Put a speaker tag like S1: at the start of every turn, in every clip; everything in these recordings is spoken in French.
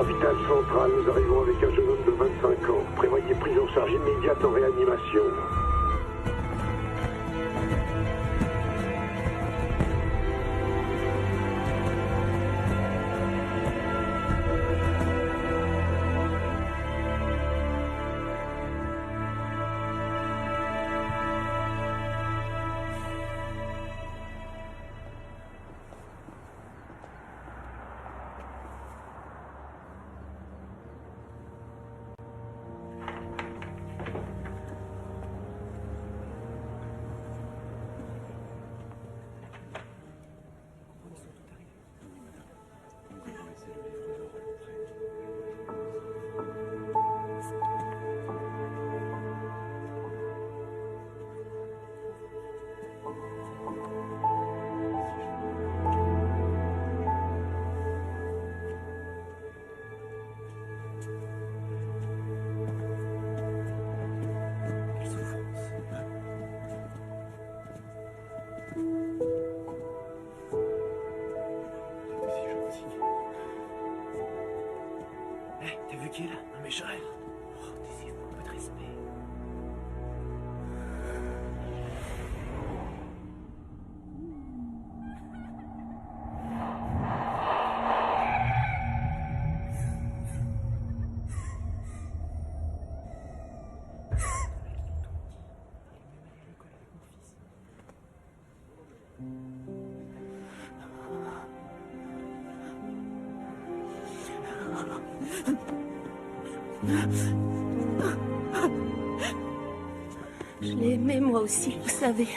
S1: Hôpital central, nous arrivons avec un jeune homme de 25 ans. Prévoyez prise en charge immédiate en réanimation.
S2: T'as vu qui est là? Non mais Joël. Oh, taisez-vous, un peu de respect.
S3: Je l'ai aimé moi aussi, vous savez.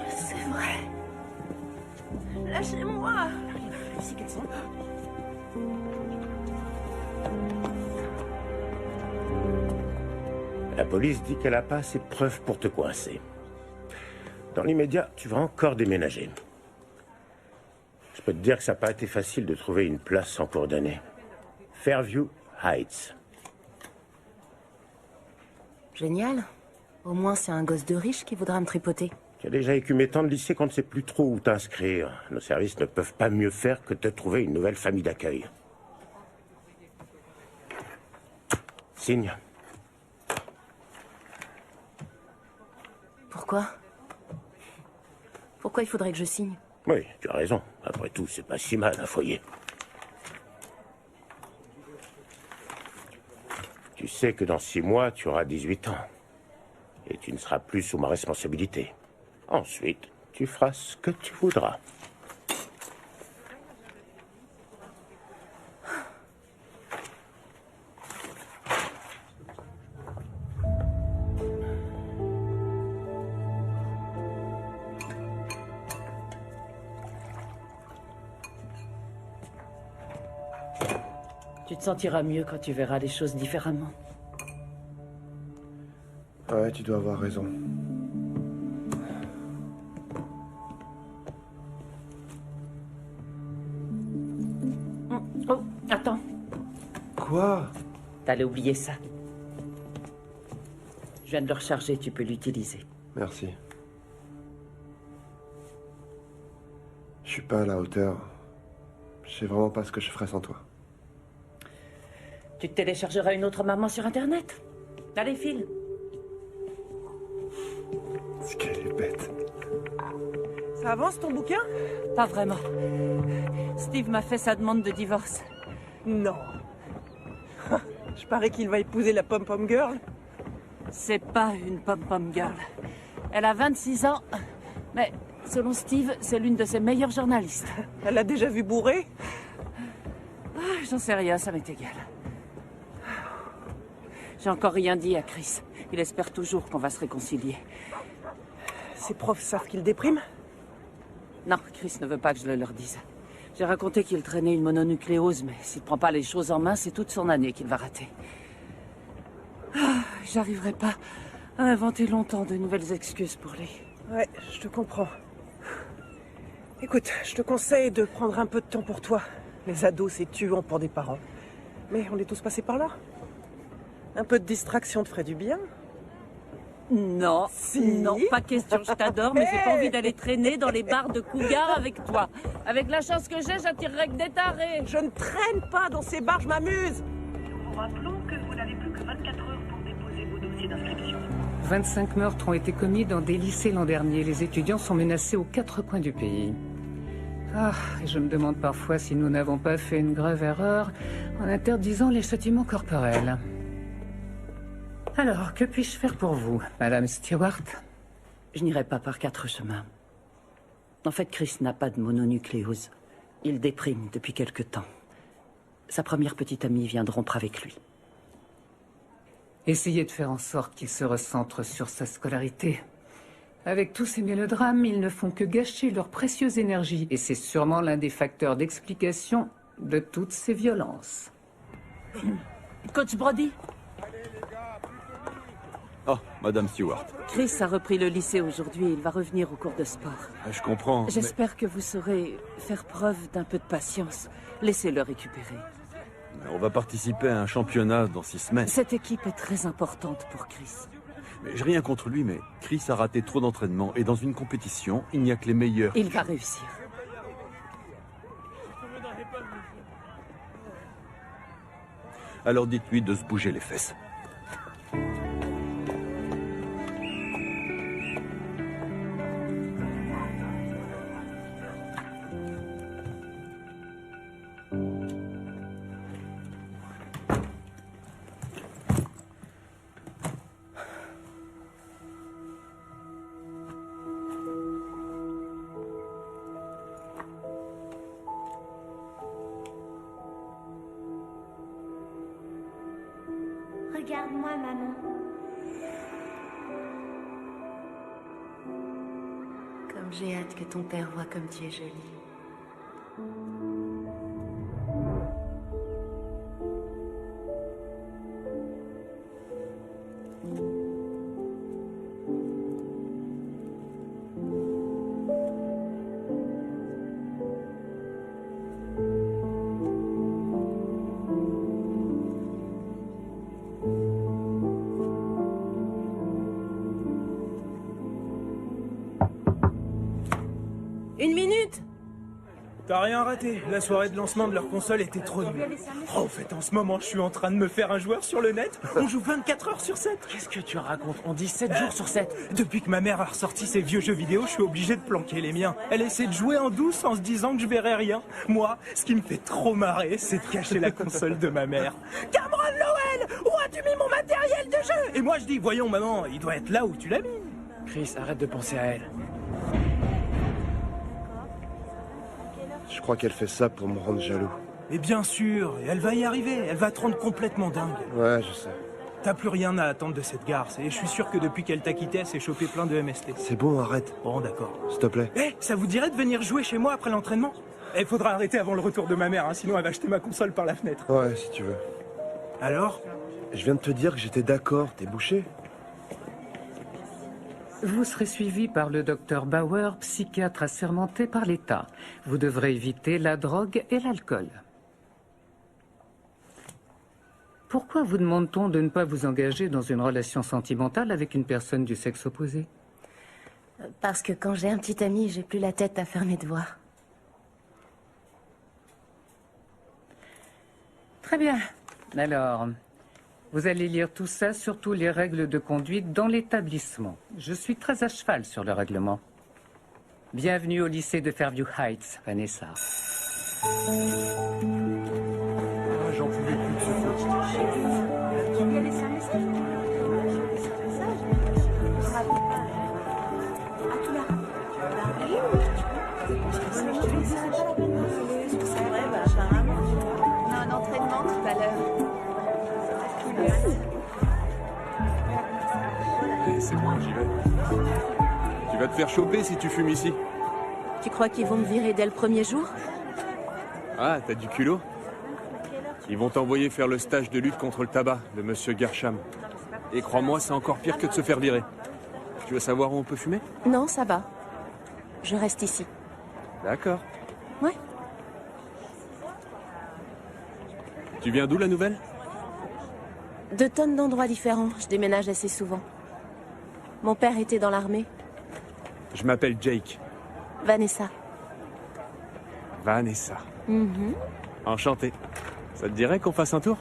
S3: C'est vrai. Lâchez-moi.
S2: Ici, qu'elles sont?
S4: La police dit qu'elle n'a pas assez de preuves pour te coincer. Dans l'immédiat, tu vas encore déménager. Je peux te dire que ça n'a pas été facile de trouver une place en cours d'année. Fairview Heights.
S3: Génial. Au moins, c'est un gosse de riche qui voudra me tripoter.
S4: Tu as déjà écumé tant de lycées qu'on ne sait plus trop où t'inscrire. Nos services ne peuvent pas mieux faire que te trouver une nouvelle famille d'accueil. Signe.
S3: Pourquoi? Pourquoi il faudrait que je signe?
S4: Oui, tu as raison. Après tout, c'est pas si mal un foyer. Tu sais que dans 6 mois, tu auras 18 ans. Et tu ne seras plus sous ma responsabilité. Ensuite, tu feras ce que tu voudras.
S5: Tu te sentiras mieux quand tu verras les choses différemment.
S6: Ouais, tu dois avoir raison.
S5: Oh, attends.
S6: Quoi?
S5: T'allais oublier ça. Je viens de le recharger, tu peux l'utiliser.
S6: Merci. Je suis pas à la hauteur. Je sais vraiment pas ce que je ferais sans toi.
S5: Tu te téléchargeras une autre maman sur Internet. Allez, file.
S6: C'est qu'elle est bête.
S7: Ça avance ton bouquin?
S5: Pas vraiment. Steve m'a fait sa demande de divorce.
S7: Non. Je parie qu'il va épouser la pom-pom girl.
S5: C'est pas une pom-pom girl. Elle a 26 ans, mais selon Steve, c'est l'une de ses meilleures journalistes.
S7: Elle l'a déjà vu bourrer?
S5: J'en sais rien, ça m'est égal. J'ai encore rien dit à Chris. Il espère toujours qu'on va se réconcilier.
S7: Ses profs savent qu'il déprime?
S5: Non, Chris ne veut pas que je le leur dise. J'ai raconté qu'il traînait une mononucléose, mais s'il ne prend pas les choses en main, c'est toute son année qu'il va rater. J'arriverai pas à inventer longtemps de nouvelles excuses pour lui.
S7: Ouais, je te comprends. Écoute, je te conseille de prendre un peu de temps pour toi. Les ados, c'est tuant pour des parents. Mais on est tous passés par là. Un peu de distraction te ferait du bien.
S5: Non,
S7: Si.
S5: non, pas question, je t'adore, mais j'ai pas envie d'aller traîner dans les bars de Cougar avec toi. Avec la chance que j'ai, j'attirerai que des tarés.
S7: Je ne traîne pas dans ces bars, je m'amuse.
S8: Nous vous rappelons que vous n'avez plus que 24 heures pour déposer vos dossiers d'inscription.
S9: 25 meurtres ont été commis dans des lycées l'an dernier. Les étudiants sont menacés aux 4 coins du pays. Ah, et je me demande parfois si nous n'avons pas fait une grave erreur en interdisant les châtiments corporels. Alors, que puis-je faire pour vous, Madame Stewart?
S5: Je n'irai pas par 4 chemins. En fait, Chris n'a pas de mononucléose. Il déprime depuis quelque temps. Sa première petite amie vient de rompre avec lui.
S9: Essayez de faire en sorte qu'il se recentre sur sa scolarité. Avec tous ces mélodrames, ils ne font que gâcher leur précieuse énergie. Et c'est sûrement l'un des facteurs d'explication de toutes ces violences.
S5: Coach Brody,
S10: Oh, Madame Stewart.
S5: Chris a repris le lycée aujourd'hui et il va revenir au cours de sport.
S10: Je comprends. mais-
S5: J'espère que vous saurez faire preuve d'un peu de patience. Laissez-le récupérer.
S10: On va participer à un championnat dans 6 semaines.
S5: Cette équipe est très importante pour Chris.
S10: Mais j'ai rien contre lui, mais Chris a raté trop d'entraînement et dans une compétition, il n'y a que les meilleurs.
S5: Il va réussir.
S10: Alors dites-lui de se bouger les fesses.
S3: Regarde-moi, maman. Comme j'ai hâte que ton père voie comme tu es jolie.
S5: Une minute!
S2: T'as rien raté. La soirée de lancement de leur console était trop nulle. Oh, en fait, en ce moment, je suis en train de me faire un joueur sur le net. On joue 24 heures sur 7.
S11: Qu'est-ce que tu racontes? On dit 7 jours sur 7.
S2: Depuis que ma mère a ressorti ses vieux jeux vidéo, je suis obligé de planquer les miens. Elle essaie de jouer en douce en se disant que je verrai rien. Moi, ce qui me fait trop marrer, c'est de cacher la console de ma mère. Cameron Lowell, où as-tu mis mon matériel de jeu? Et moi, je dis, voyons, maman, il doit être là où tu l'as mis.
S11: Chris, arrête de penser à elle.
S6: Je crois qu'elle fait ça pour me rendre jaloux.
S2: Mais bien sûr, et elle va y arriver. Elle va te rendre complètement dingue.
S6: Ouais, je sais.
S2: T'as plus rien à attendre de cette garce. Et je suis sûr que depuis qu'elle t'a quitté, elle s'est chopé plein de MST.
S6: C'est bon, arrête.
S2: Bon, d'accord.
S6: S'il te plaît.
S2: Eh, ça vous dirait de venir jouer chez moi après l'entraînement? Il faudra arrêter avant le retour de ma mère, hein, sinon elle va jeter ma console par la fenêtre.
S6: Ouais, si tu veux.
S2: Alors?
S6: Je viens de te dire que j'étais d'accord, t'es bouché.
S9: Vous serez suivi par le docteur Bauer, psychiatre assermenté par l'État. Vous devrez éviter la drogue et l'alcool. Pourquoi vous demande-t-on de ne pas vous engager dans une relation sentimentale avec une personne du sexe opposé?
S3: Parce que quand j'ai un petit ami, j'ai plus la tête à faire mes devoirs.
S9: Très bien. Alors, vous allez lire tout ça, surtout les règles de conduite dans l'établissement. Je suis très à cheval sur le règlement. Bienvenue au lycée de Fairview Heights, Vanessa.
S2: J'en pouvais plus de ce faux.
S3: On a un entraînement tout à l'heure.
S10: C'est bon, j'y vais. Tu vas te faire choper si tu fumes ici.
S3: Tu crois qu'ils vont me virer dès le premier jour?
S10: Ah, t'as du culot? Ils vont t'envoyer faire le stage de lutte contre le tabac de Monsieur Gersham. Et crois-moi, c'est encore pire que de se faire virer. Tu veux savoir où on peut fumer?
S3: Non, ça va. Je reste ici.
S10: D'accord.
S3: Ouais.
S10: Tu viens d'où, la nouvelle?
S3: 2 tonnes d'endroits différents. Je déménage assez souvent. Mon père était dans l'armée.
S10: Je m'appelle Jake.
S3: Vanessa.
S10: Vanessa.
S3: Mhm.
S10: Enchanté. Ça te dirait qu'on fasse un tour?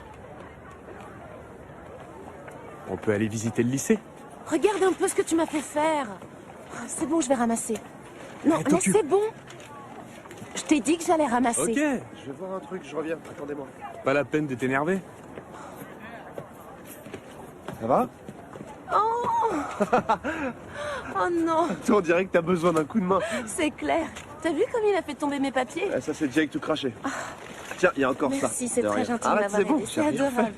S10: On peut aller visiter le lycée?
S3: Regarde un peu ce que tu m'as fait faire. Oh, c'est bon, je vais ramasser. Non,
S10: Attends,
S3: mais c'est bon. Je t'ai dit que j'allais ramasser.
S10: Ok.
S6: Je vais voir un truc, je reviens, attendez-moi.
S10: Pas la peine de t'énerver.
S6: Ça va?
S3: Oh Oh non,
S6: Toi, on dirait que t'as besoin d'un coup de main.
S3: c'est clair. T'as vu comme il a fait tomber mes papiers?
S6: Ça, c'est Jake tout craché. Tiens, il y a encore ça.
S3: Merci, c'est
S6: De
S3: très
S6: rien.
S3: gentil de
S6: Arrête,
S3: m'avoir
S6: c'est bon,
S3: aidé.
S6: j'ai
S3: C'est
S6: rien
S3: adorable.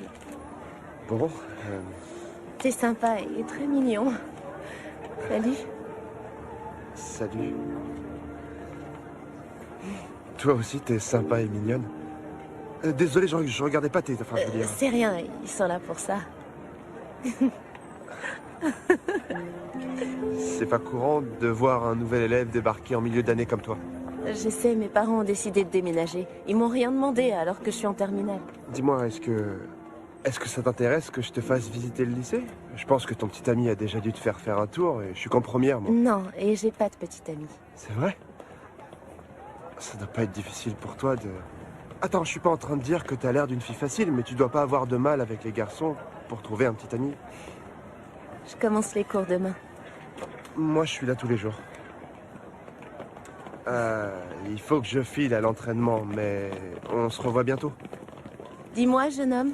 S6: fait. Bon,
S3: T'es sympa et très mignon. Salut.
S6: salut. Toi aussi, t'es sympa et mignonne. Désolé, je regardais pas tes... Enfin, je veux dire...
S3: C'est rien, ils sont là pour ça.
S6: C'est pas courant de voir un nouvel élève débarquer en milieu d'année comme toi.
S3: Je sais, mes parents ont décidé de déménager. Ils m'ont rien demandé alors que je suis en terminale.
S6: Dis-moi, est-ce que ça t'intéresse que je te fasse visiter le lycée? Je pense que ton petit ami a déjà dû te faire un tour et je suis qu'en première, moi.
S3: Non, et j'ai pas de petite amie.
S6: C'est vrai? Ça doit pas être difficile pour toi de... Attends, je suis pas en train de dire que t'as l'air d'une fille facile, mais tu dois pas avoir de mal avec les garçons pour trouver un petit ami.
S3: Je commence les cours demain.
S6: Moi, je suis là tous les jours. Il faut que je file à l'entraînement, mais on se revoit bientôt.
S3: Dis-moi, jeune homme,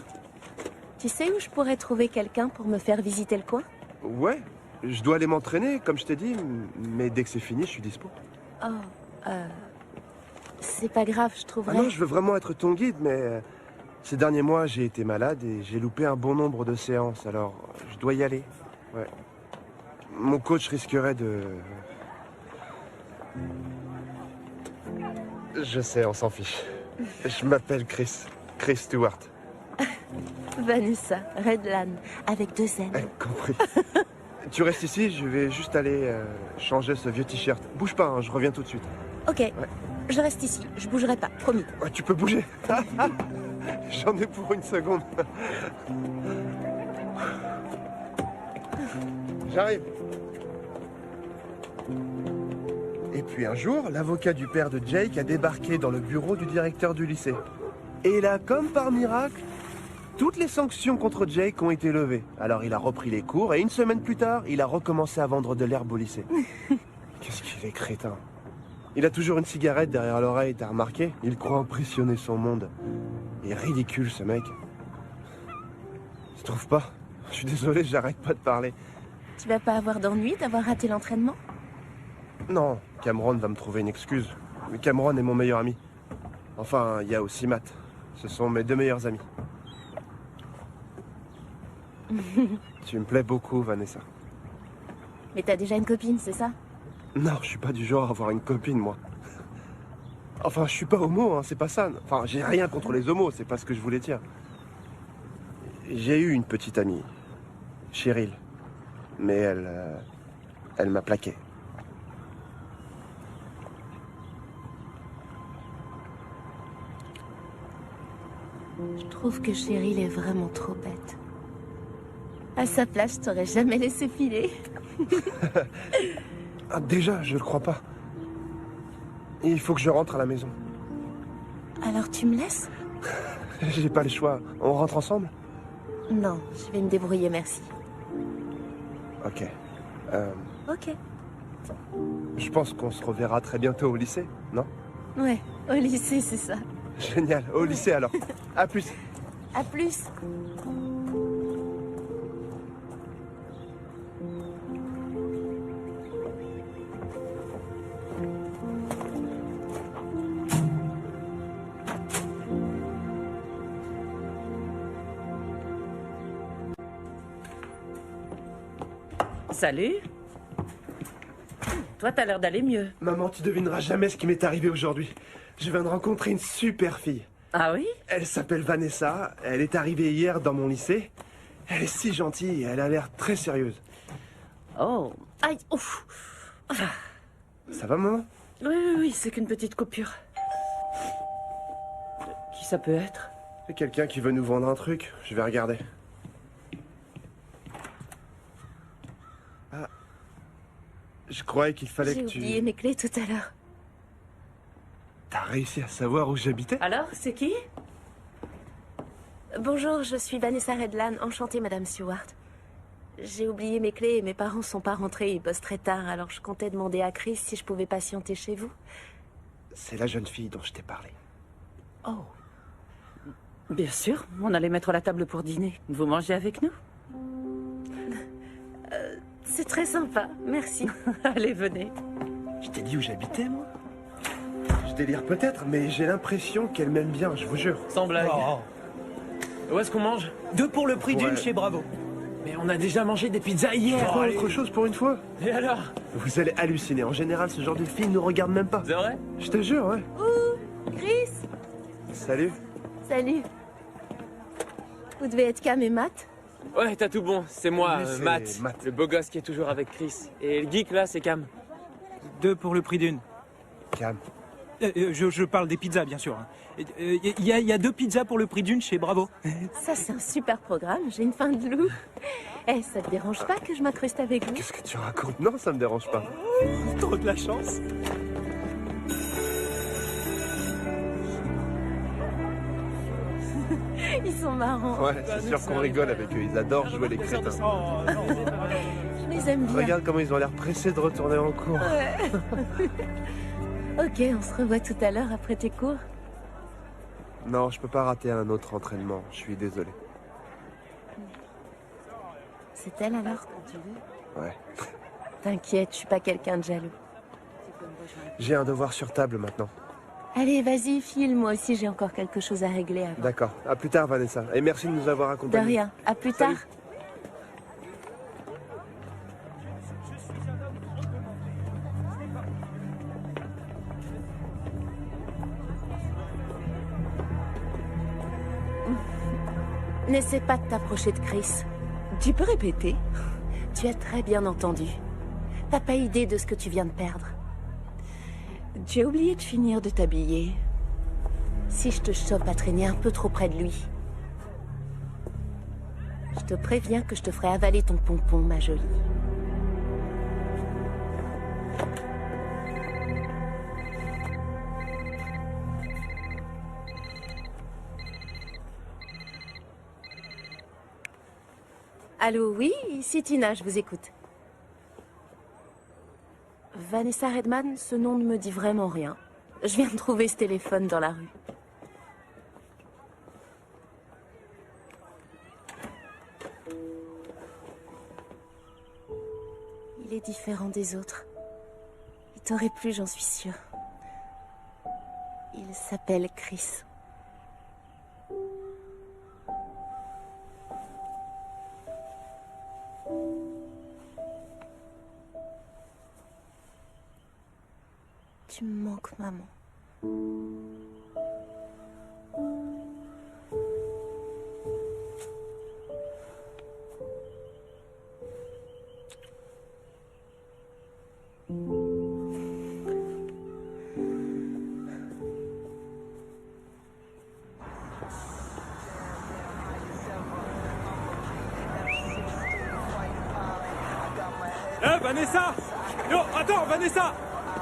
S3: tu sais où je pourrais trouver quelqu'un pour me faire visiter le coin?
S6: Ouais, je dois aller m'entraîner, comme je t'ai dit, mais dès que c'est fini, je suis dispo.
S3: Oh, c'est pas grave, je
S6: Ah
S3: trouverai.
S6: non, je veux vraiment être ton guide, mais ces derniers mois, j'ai été malade et j'ai loupé un bon nombre de séances, alors je dois y aller. Ouais. Mon coach risquerait de... Je sais, on s'en fiche. Je m'appelle Chris. Chris Stewart.
S3: Vanessa, Redlan, avec 2 N.
S6: Compris. Tu restes ici, je vais juste aller changer ce vieux t-shirt. Bouge pas, hein, je reviens tout de suite.
S3: Ok, je reste ici, je bougerai pas, promis.
S6: Ouais, tu peux bouger. J'en ai pour une seconde. J'arrive. Et puis un jour, l'avocat du père de Jake a débarqué dans le bureau du directeur du lycée. Et là, comme par miracle, toutes les sanctions contre Jake ont été levées. Alors il a repris les cours et une semaine plus tard, il a recommencé à vendre de l'herbe au lycée. Qu'est-ce qu'il est crétin. Il a toujours une cigarette derrière l'oreille, t'as remarqué? Il croit impressionner son monde. Il est ridicule, ce mec. Tu trouves pas? Je suis désolé, j'arrête pas de parler.
S3: Tu vas pas avoir d'ennui d'avoir raté l'entraînement?
S6: Non, Cameron va me trouver une excuse. Mais Cameron est mon meilleur ami. Enfin, il y a aussi Matt. Ce sont mes 2 meilleurs amis. Tu me plais beaucoup, Vanessa.
S3: Mais t'as déjà une copine, c'est ça?
S6: Non, je suis pas du genre à avoir une copine, moi. Enfin, je suis pas homo, hein, c'est pas ça. Enfin, j'ai rien contre les homos, c'est pas ce que je voulais dire. J'ai eu une petite amie, Cheryl. Mais elle m'a plaqué.
S3: Je trouve que Cheryl est vraiment trop bête. À sa place, je t'aurais jamais laissé filer.
S6: Ah, déjà, je le crois pas. Il faut que je rentre à la maison.
S3: Alors tu me laisses?
S6: J'ai pas le choix. On rentre ensemble?
S3: Non, je vais me débrouiller, merci.
S6: Ok.
S3: Ok.
S6: Je pense qu'on se reverra très bientôt au lycée, non?
S3: Ouais, au lycée, c'est ça.
S6: Génial, au lycée alors. À plus.
S3: À plus.
S5: Salut. Toi, t'as l'air d'aller mieux.
S6: Maman, tu devineras jamais ce qui m'est arrivé aujourd'hui. Je viens de rencontrer une super fille.
S5: Ah oui?
S6: Elle s'appelle Vanessa, elle est arrivée hier dans mon lycée. Elle est si gentille et elle a l'air très sérieuse.
S5: Oh. Aïe, ouf.
S6: Ça va, maman?
S5: Oui, c'est qu'une petite coupure. Qui ça peut être?
S6: C'est quelqu'un qui veut nous vendre un truc. Je vais regarder. Ah, Je croyais qu'il fallait
S3: J'ai
S6: que tu...
S3: oublié mes clés tout à l'heure.
S6: T'as réussi à savoir où j'habitais?
S5: Alors, c'est qui?
S3: Bonjour, je suis Vanessa Redlan. Enchantée, Madame Stewart. J'ai oublié mes clés et mes parents sont pas rentrés. Ils bossent très tard, alors je comptais demander à Chris si je pouvais patienter chez vous.
S6: C'est la jeune fille dont je t'ai parlé.
S5: Oh. Bien sûr, on allait mettre la table pour dîner. Vous mangez avec nous?
S3: C'est très sympa, merci.
S5: Allez, venez.
S6: Je t'ai dit où j'habitais, moi? Je délire peut-être, mais j'ai l'impression qu'elle m'aime bien, je vous jure.
S11: Sans blague.
S2: Oh.
S11: Où est-ce qu'on mange?
S2: 2 pour le prix d'une
S6: Ouais.
S2: chez Bravo.
S11: Mais on a déjà mangé des pizzas hier.
S6: Prends autre chose pour une fois.
S11: Et alors?
S6: Vous allez halluciner. En général, ce genre de filles ne regardent même pas.
S11: C'est vrai?
S6: Je te jure, ouais.
S3: Chris,
S6: Salut.
S3: salut. Vous devez être Cam et Matt.
S11: Ouais, t'as tout bon. C'est moi,
S6: Lui, c'est
S11: Matt,
S6: Matt.
S11: le beau gosse qui est toujours avec Chris. Et le geek là, c'est Cam.
S2: 2 pour le prix d'une.
S6: Calme.
S2: Je parle des pizzas, bien sûr. Il y a 2 pizzas pour le prix d'une chez Bravo.
S3: Ça, c'est un super programme. J'ai une faim de loup. Eh, ça te dérange pas que je m'incruste avec vous?
S6: Qu'est-ce que tu racontes? Non, ça me dérange pas.
S2: Trop de la chance.
S3: Ils sont marrants.
S6: Ouais, c'est sûr qu'on rigole avec eux. Ils adorent jouer les crétins.
S3: Je les aime bien.
S6: Regarde comment ils ont l'air pressés de retourner en cours.
S3: Ouais. Ok, on se revoit tout à l'heure après tes cours.
S6: Non, je peux pas rater un autre entraînement. Je suis désolé.
S3: C'est elle alors?
S6: Ouais.
S3: T'inquiète, je suis pas quelqu'un de jaloux.
S6: J'ai un devoir sur table maintenant.
S3: Allez, vas-y, file. Moi aussi, j'ai encore quelque chose à régler avant.
S6: D'accord. À plus tard, Vanessa. Et merci de nous avoir
S3: De
S6: accompagnés.
S3: rien. À plus
S6: Salut.
S3: tard. N'essaie pas de t'approcher de Chris. Tu peux répéter? Tu as très bien entendu. T'as pas idée de ce que tu viens de perdre. Tu as oublié de finir de t'habiller. Si je te chope à traîner un peu trop près de lui, je te préviens que je te ferai avaler ton pompon, ma jolie. Allô, oui, ici Tina, je vous écoute. Vanessa Redman, ce nom ne me dit vraiment rien. Je viens de trouver ce téléphone dans la rue. Il est différent des autres. Il t'aurait plu, j'en suis sûre. Il s'appelle Chris. Tu me manques, maman.
S2: Eh, Vanessa! Yo, attends, Vanessa!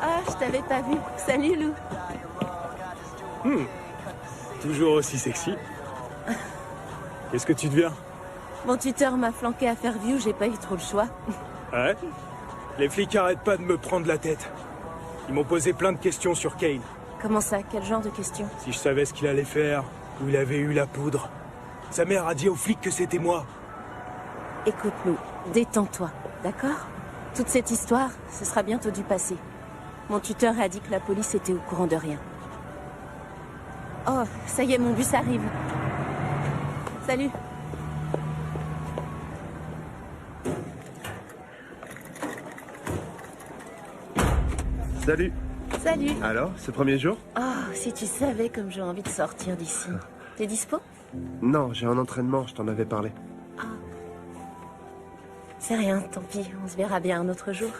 S3: Ah, je t'avais pas vu. Salut, Lou.
S2: Toujours aussi sexy. Qu'est-ce que tu deviens?
S3: Mon tuteur m'a flanqué à Fairview, j'ai pas eu trop le choix.
S2: Ouais? Les flics arrêtent pas de me prendre la tête. Ils m'ont posé plein de questions sur Kane.
S3: Comment ça? Quel genre de question?
S2: Si je savais ce qu'il allait faire, où il avait eu la poudre. Sa mère a dit aux flics que c'était moi.
S3: Écoute, Lou, détends-toi, d'accord? Toute cette histoire, ce sera bientôt du passé. Mon tuteur a dit que la police était au courant de rien. Oh, ça y est, mon bus arrive. Salut.
S6: Salut.
S3: Salut.
S6: Alors, ce premier jour?
S3: Oh, si tu savais comme j'ai envie de sortir d'ici. T'es dispo?
S6: Non, j'ai un entraînement, je t'en avais parlé.
S3: C'est rien, tant pis, on se verra bien un autre jour.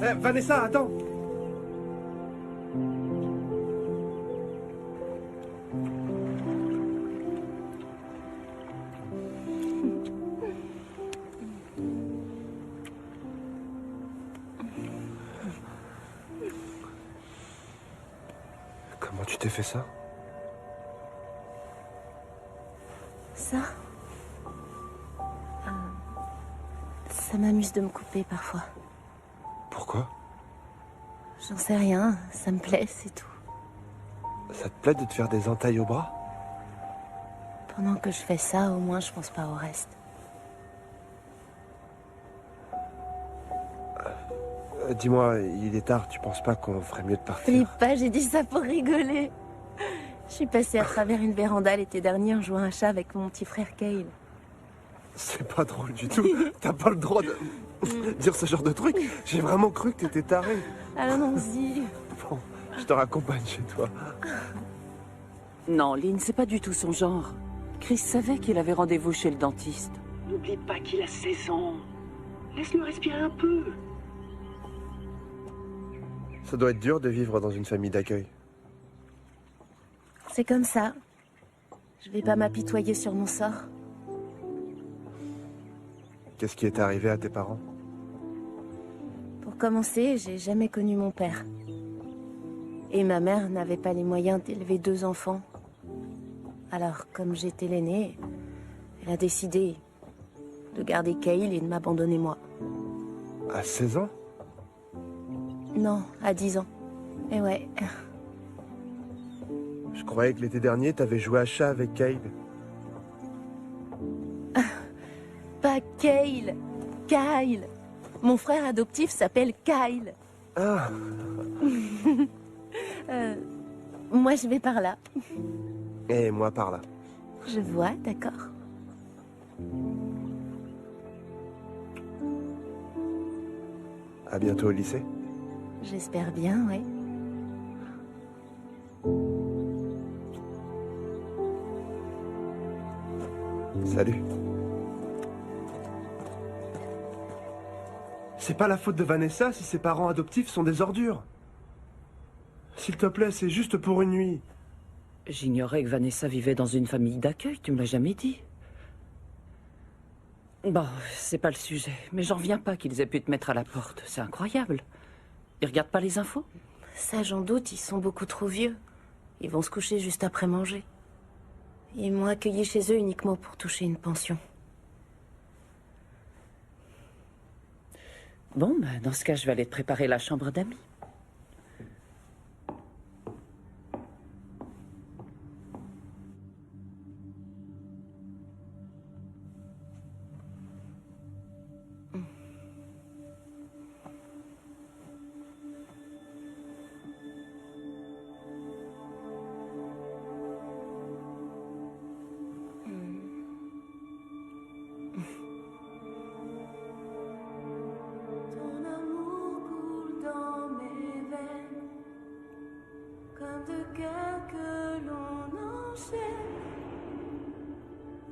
S6: Eh, Vanessa, attends! Tu t'es fait ça?
S3: Ça Ça m'amuse de me couper parfois.
S6: Pourquoi?
S3: J'en sais rien, ça me plaît, c'est tout.
S6: Ça te plaît de te faire des entailles au bras?
S3: Pendant que je fais ça, au moins je pense pas au reste.
S6: Dis-moi, il est tard, tu penses pas qu'on ferait mieux de partir?
S3: Flippe pas, j'ai dit ça pour rigoler. Je suis passée à travers une véranda l'été dernier en jouant à un chat avec mon petit frère Kyle.
S6: C'est pas drôle du tout. T'as pas le droit de dire ce genre de truc. J'ai vraiment cru que t'étais taré.
S3: Allons-y.
S6: Bon, je te raccompagne chez toi.
S5: Non, Lynn, c'est pas du tout son genre. Chris savait qu'il avait rendez-vous chez le dentiste.
S8: N'oublie pas qu'il a 16 ans. Laisse-le respirer un peu.
S6: Ça doit être dur de vivre dans une famille d'accueil.
S3: C'est comme ça. Je vais pas m'apitoyer sur mon sort.
S6: Qu'est-ce qui est arrivé à tes parents?
S3: Pour commencer, j'ai jamais connu mon père. Et ma mère n'avait pas les moyens d'élever 2 enfants. Alors, comme j'étais l'aînée, elle a décidé de garder Kyle et de m'abandonner moi.
S6: À 16 ans?
S3: Non, à 10 ans. Et ouais.
S6: Je croyais que l'été dernier, t'avais joué à chat avec Kyle.
S3: Pas Kyle. Kyle. Mon frère adoptif s'appelle Kyle.
S6: Ah.
S3: Moi, je vais par là.
S6: Et moi par là.
S3: Je vois, d'accord.
S6: À bientôt au lycée.
S3: J'espère bien, ouais.
S6: Salut. C'est pas la faute de Vanessa si ses parents adoptifs sont des ordures. S'il te plaît, c'est juste pour une nuit.
S5: J'ignorais que Vanessa vivait dans une famille d'accueil, tu me l'as jamais dit. Bon, c'est pas le sujet, mais j'en reviens pas qu'ils aient pu te mettre à la porte. C'est incroyable. Ils regardent pas les infos?
S3: Ça, j'en doute, ils sont beaucoup trop vieux. Ils vont se coucher juste après manger. Ils m'ont accueilli chez eux uniquement pour toucher une pension.
S5: Bon, bah, dans ce cas, je vais aller te préparer la chambre d'amis.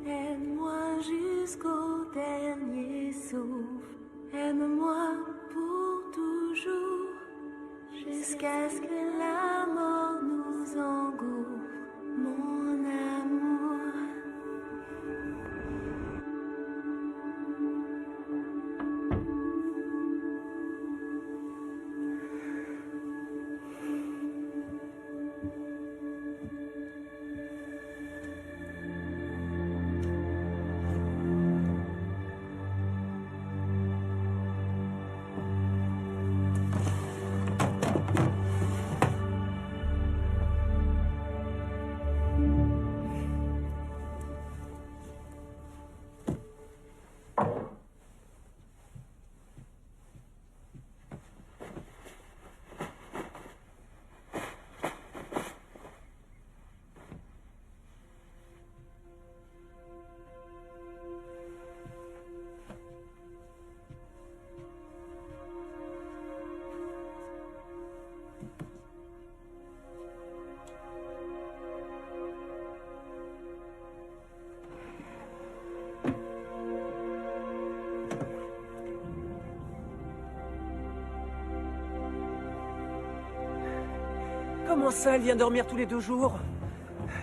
S3: Aime-moi jusqu'au dernier souffle. Aime-moi pour toujours. Jusqu'à ce que la mort nous engouffre. Mon amour.
S7: Comment ça, elle vient dormir tous les 2 jours?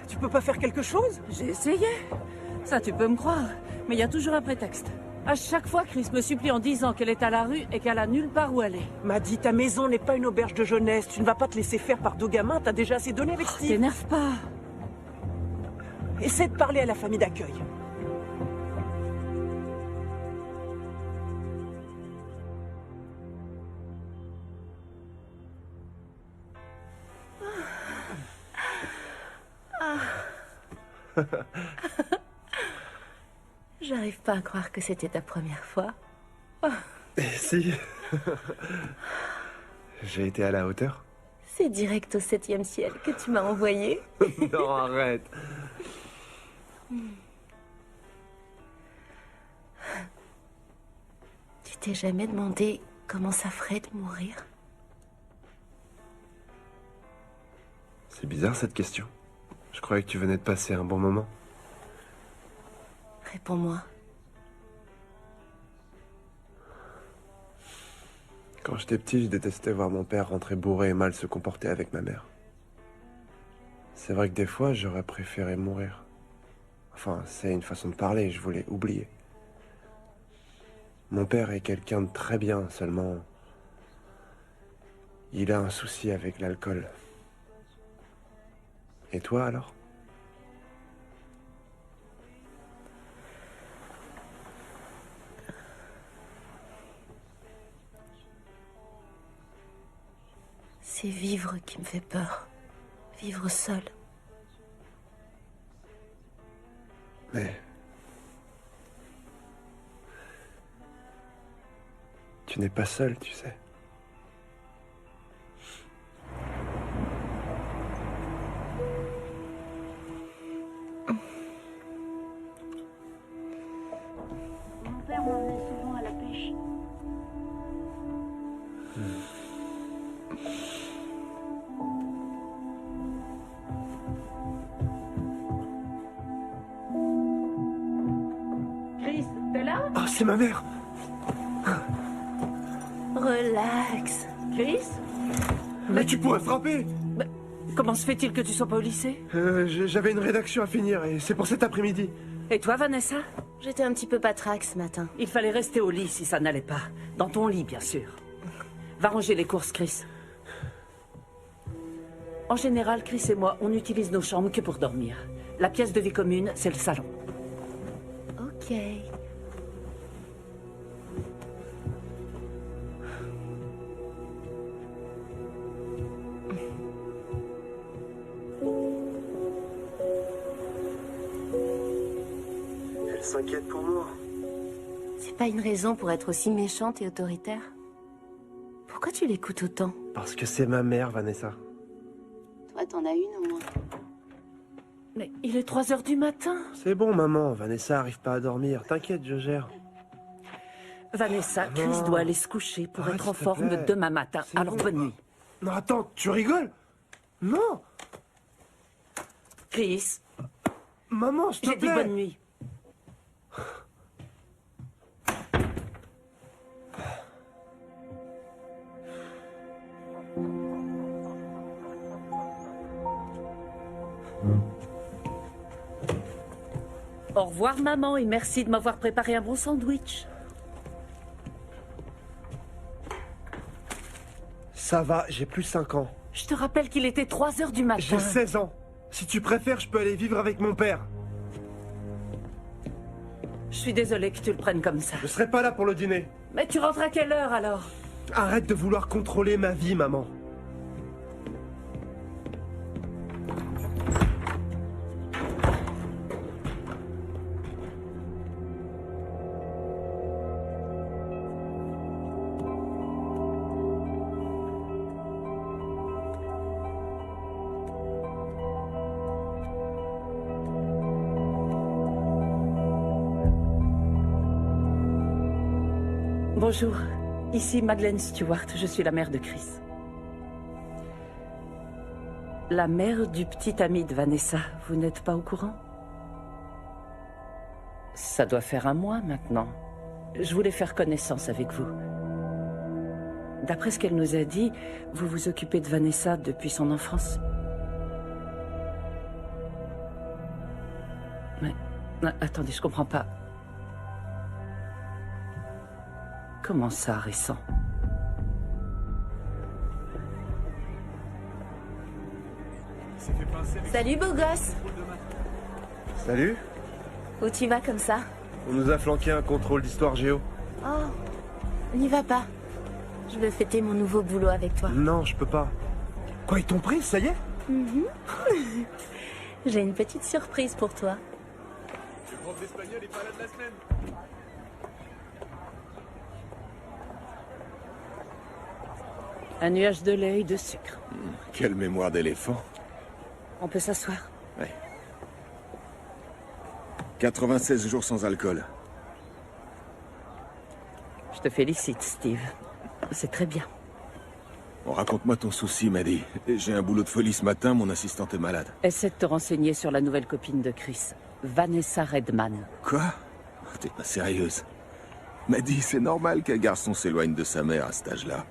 S7: Tu peux pas faire quelque chose?
S5: J'ai essayé. Ça, tu peux me croire. Mais il y a toujours un prétexte. À chaque fois, Chris me supplie en disant qu'elle est à la rue et qu'elle a nulle part où aller.
S7: Maddy, ta maison n'est pas une auberge de jeunesse. Tu ne vas pas te laisser faire par deux gamins. T'as déjà assez donné avec Steve.
S5: T'énerve pas.
S7: Essaie de parler à la famille d'accueil.
S3: J'arrive pas à croire que c'était ta première fois.
S6: Et si. J'ai été à la hauteur.
S3: C'est direct au 7e ciel que tu m'as envoyé.
S6: Non, arrête.
S3: Tu t'es jamais demandé comment ça ferait de mourir?
S6: C'est bizarre cette question. Je croyais que tu venais de passer un bon moment.
S3: Réponds-moi.
S6: Quand j'étais petit, je détestais voir mon père rentrer bourré et mal se comporter avec ma mère. C'est vrai que des fois, j'aurais préféré mourir. Enfin, c'est une façon de parler, je voulais oublier. Mon père est quelqu'un de très bien, seulement... il a un souci avec l'alcool. Et toi, alors?
S3: C'est vivre qui me fait peur. Vivre seul.
S6: Mais... tu n'es pas seul, tu sais.
S8: Mon père m'emmenait souvent à la pêche.
S5: Chris, t'es là?
S6: Oh, c'est ma mère!
S3: Relax.
S5: Chris?
S6: Mais tu pourrais frapper!
S5: Comment se fait-il que tu sois pas au lycée?
S6: J'avais une rédaction à finir et c'est pour cet après-midi.
S5: Et toi, Vanessa?
S3: J'étais un petit peu patraque ce matin.
S5: Il fallait rester au lit si ça n'allait pas. Dans ton lit, bien sûr. Va ranger les courses, Chris. En général, Chris et moi, on utilise nos chambres que pour dormir. La pièce de vie commune, c'est le salon.
S3: Ok.
S6: Elle s'inquiète pour moi.
S3: C'est pas une raison pour être aussi méchante et autoritaire. Pourquoi tu l'écoutes autant?
S6: Parce que c'est ma mère, Vanessa.
S3: Toi, t'en as une au moins.
S5: Mais il est 3 heures du matin.
S6: C'est bon, maman. Vanessa arrive pas à dormir. T'inquiète, je gère.
S5: Vanessa, Chris
S6: Non.
S5: doit aller se coucher pour
S6: Arrête,
S5: être en
S6: s'il te
S5: forme
S6: plaît.
S5: demain matin.
S6: C'est
S5: Alors
S6: bon.
S5: bonne nuit.
S6: Non, attends, tu rigoles? Non!
S5: Chris,
S6: Maman, s'il te
S5: j'ai dit
S6: plaît!
S5: bonne nuit. Au revoir, maman, et merci de m'avoir préparé un bon sandwich.
S6: Ça va, j'ai plus 5 ans.
S5: Je te rappelle qu'il était 3 heures du matin.
S6: J'ai 16 ans. Si tu préfères, je peux aller vivre avec mon père.
S5: Je suis désolée que tu le prennes comme ça.
S6: Je serai pas là pour le dîner.
S5: Mais tu rentres à quelle heure, alors?
S6: Arrête de vouloir contrôler ma vie, maman.
S5: Bonjour, ici Madeleine Stewart, je suis la mère de Chris. La mère du petit ami de Vanessa, vous n'êtes pas au courant? Ça doit faire un mois maintenant. Je voulais faire connaissance avec vous. D'après ce qu'elle nous a dit, vous vous occupez de Vanessa depuis son enfance. Mais, attendez, je comprends pas. Comment ça, récent?
S3: Salut, beau gosse.
S6: Salut.
S3: Où tu vas comme ça?
S6: On nous a flanqué un contrôle d'histoire géo.
S3: Oh, n'y va pas. Je veux fêter mon nouveau boulot avec toi.
S6: Non, je peux pas. Quoi, ils t'ont pris, ça y est?
S3: Mhm. J'ai une petite surprise pour toi.
S10: Le prof d'espagnol est pas là de la semaine.
S5: Un nuage de lait et de sucre.
S12: Quelle mémoire d'éléphant.
S5: On peut s'asseoir.
S12: Ouais. 96 jours sans alcool.
S5: Je te félicite, Steve. C'est très bien.
S12: Bon, raconte-moi ton souci, Maddie. J'ai un boulot de folie ce matin, mon assistante est malade.
S5: Essaie de te renseigner sur la nouvelle copine de Chris, Vanessa Redman.
S12: Quoi? T'es pas sérieuse. Maddie, c'est normal qu'un garçon s'éloigne de sa mère à cet âge-là.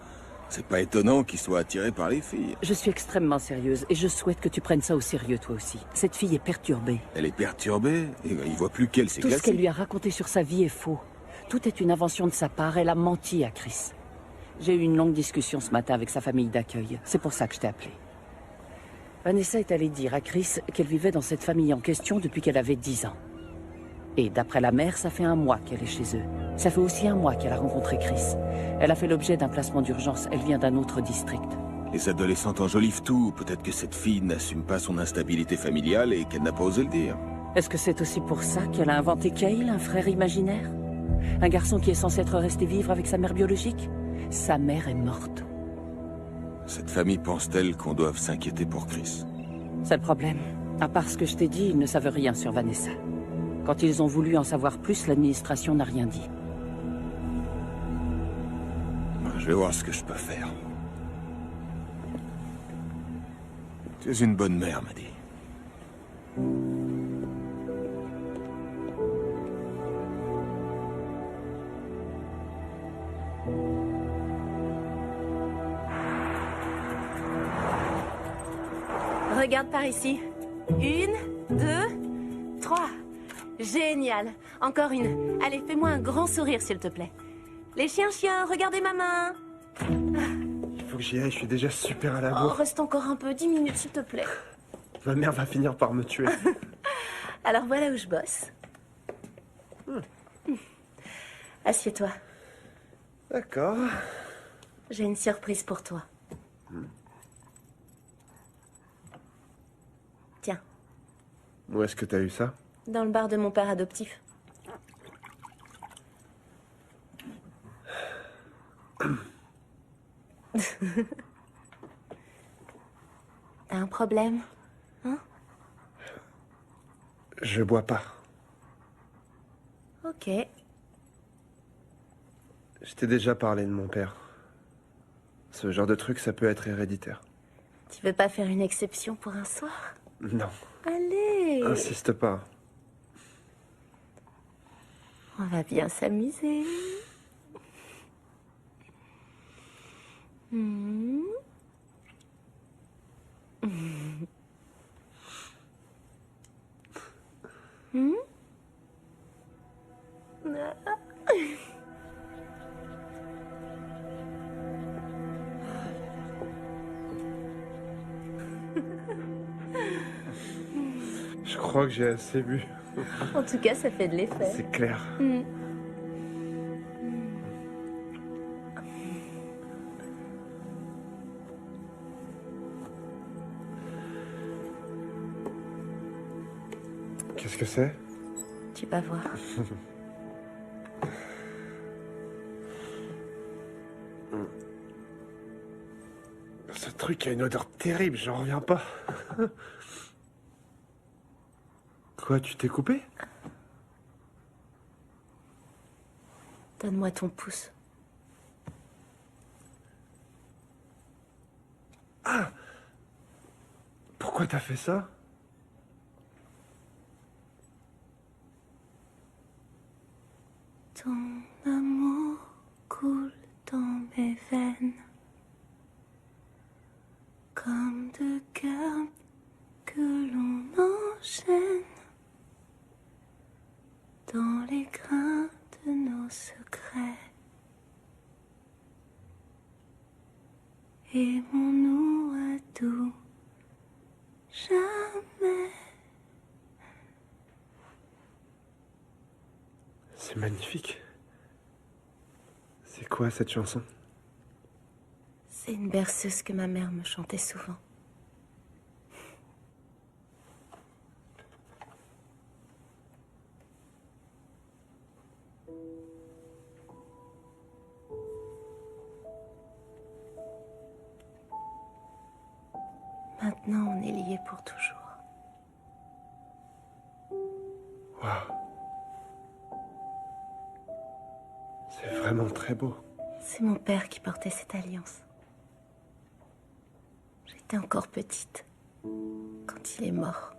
S12: C'est pas étonnant qu'il soit attiré par les filles.
S5: Je suis extrêmement sérieuse et je souhaite que tu prennes ça au sérieux, toi aussi. Cette fille est perturbée.
S12: Elle est perturbée? Et il voit plus qu'elle, c'est
S5: Tout ce
S12: classique.
S5: qu'elle lui a raconté sur sa vie est faux. Tout est une invention de sa part. Elle a menti à Chris. J'ai eu une longue discussion ce matin avec sa famille d'accueil. C'est pour ça que je t'ai appelé. Vanessa est allée dire à Chris qu'elle vivait dans cette famille en question depuis qu'elle avait 10 ans. Et d'après la mère, ça fait 1 mois qu'elle est chez eux. Ça fait aussi 1 mois qu'elle a rencontré Chris. Elle a fait l'objet d'un placement d'urgence. Elle vient d'un autre district.
S12: Les adolescentes enjolivent tout. Peut-être que cette fille n'assume pas son instabilité familiale et qu'elle n'a pas osé le dire.
S5: Est-ce que c'est aussi pour ça qu'elle a inventé Cale, un frère imaginaire? Un garçon qui est censé être resté vivre avec sa mère biologique? Sa mère est morte.
S12: Cette famille pense-t-elle qu'on doive s'inquiéter pour Chris?
S5: C'est le problème. À part ce que je t'ai dit, ils ne savent rien sur Vanessa. Quand ils ont voulu en savoir plus, l'administration n'a rien dit.
S12: Je vais voir ce que je peux faire. Tu es une bonne mère, Maddie.
S3: Regarde par ici. 1, 2, 3. Génial. Encore une. Allez, fais-moi un grand sourire, s'il te plaît. Les chiens, regardez ma main.
S6: Il faut que j'y aille, je suis déjà super à la
S3: Oh,
S6: bourre.
S3: reste encore un peu, 10 minutes, s'il te plaît.
S6: Ma mère va finir par me tuer.
S3: Alors voilà où je bosse. Assieds-toi.
S6: D'accord.
S3: J'ai une surprise pour toi. Tiens,
S6: Où est-ce que t'as eu ça?
S3: dans le bar de mon père adoptif. T'as un problème? Hein?
S6: Je bois pas.
S3: Ok.
S6: Je t'ai déjà parlé de mon père. Ce genre de truc, ça peut être héréditaire.
S3: Tu veux pas faire une exception pour un soir?
S6: Non,
S3: Allez!
S6: insiste pas.
S3: On va bien s'amuser. Hmm. Hmm. Ah.
S6: Je crois que j'ai assez bu.
S3: En tout cas, ça fait de l'effet.
S6: C'est clair.
S3: Hmm.
S6: Qu'est-ce que c'est?
S3: Tu vas voir.
S6: Ce truc a une odeur terrible, j'en reviens pas. Quoi, tu t'es coupé?
S3: Donne-moi ton pouce.
S6: Ah! Pourquoi t'as fait ça?
S3: Ton amour coule dans mes veines comme deux câbles que l'on enchaîne dans les grains de nos secrets. Aimons-nous à tout jamais.
S6: C'est magnifique. C'est quoi cette chanson?
S3: C'est une berceuse que ma mère me chantait souvent. Maintenant, on est liés pour toujours.
S6: Waouh. C'est vraiment très beau.
S3: C'est mon père qui portait cette alliance. J'étais encore petite quand il est mort.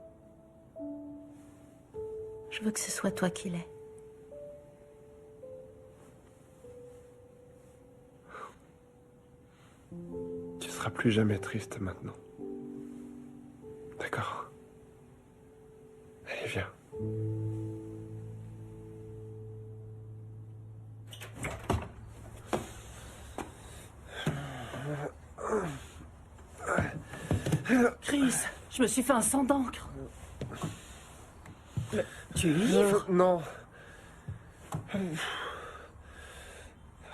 S3: Je veux que ce soit toi qui l'aies.
S6: Tu seras plus jamais triste maintenant. D'accord. Allez, viens.
S5: Chris, je me suis fait un sang d'encre. Tu es ivre?
S6: Non.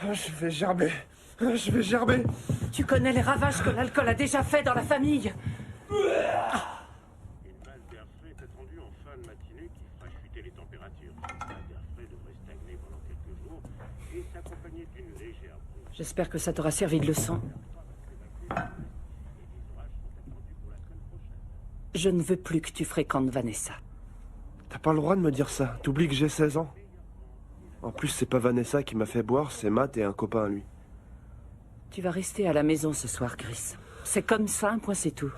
S6: Je vais gerber. Je vais gerber.
S5: Tu connais les ravages que l'alcool a déjà fait dans la famille.
S4: Une base d'air frais est attendue en fin de matinée qui fera chuter les températures. Cette base d'air frais devrait stagner pendant quelques jours et s'accompagner d'une légère brouille.
S5: J'espère que ça t'aura servi de leçon. Je ne veux plus que tu fréquentes Vanessa.
S6: T'as pas le droit de me dire ça. T'oublies que j'ai 16 ans. En plus, c'est pas Vanessa qui m'a fait boire, c'est Matt et un copain à lui.
S5: Tu vas rester à la maison ce soir, Chris. C'est comme ça, un point, c'est tout.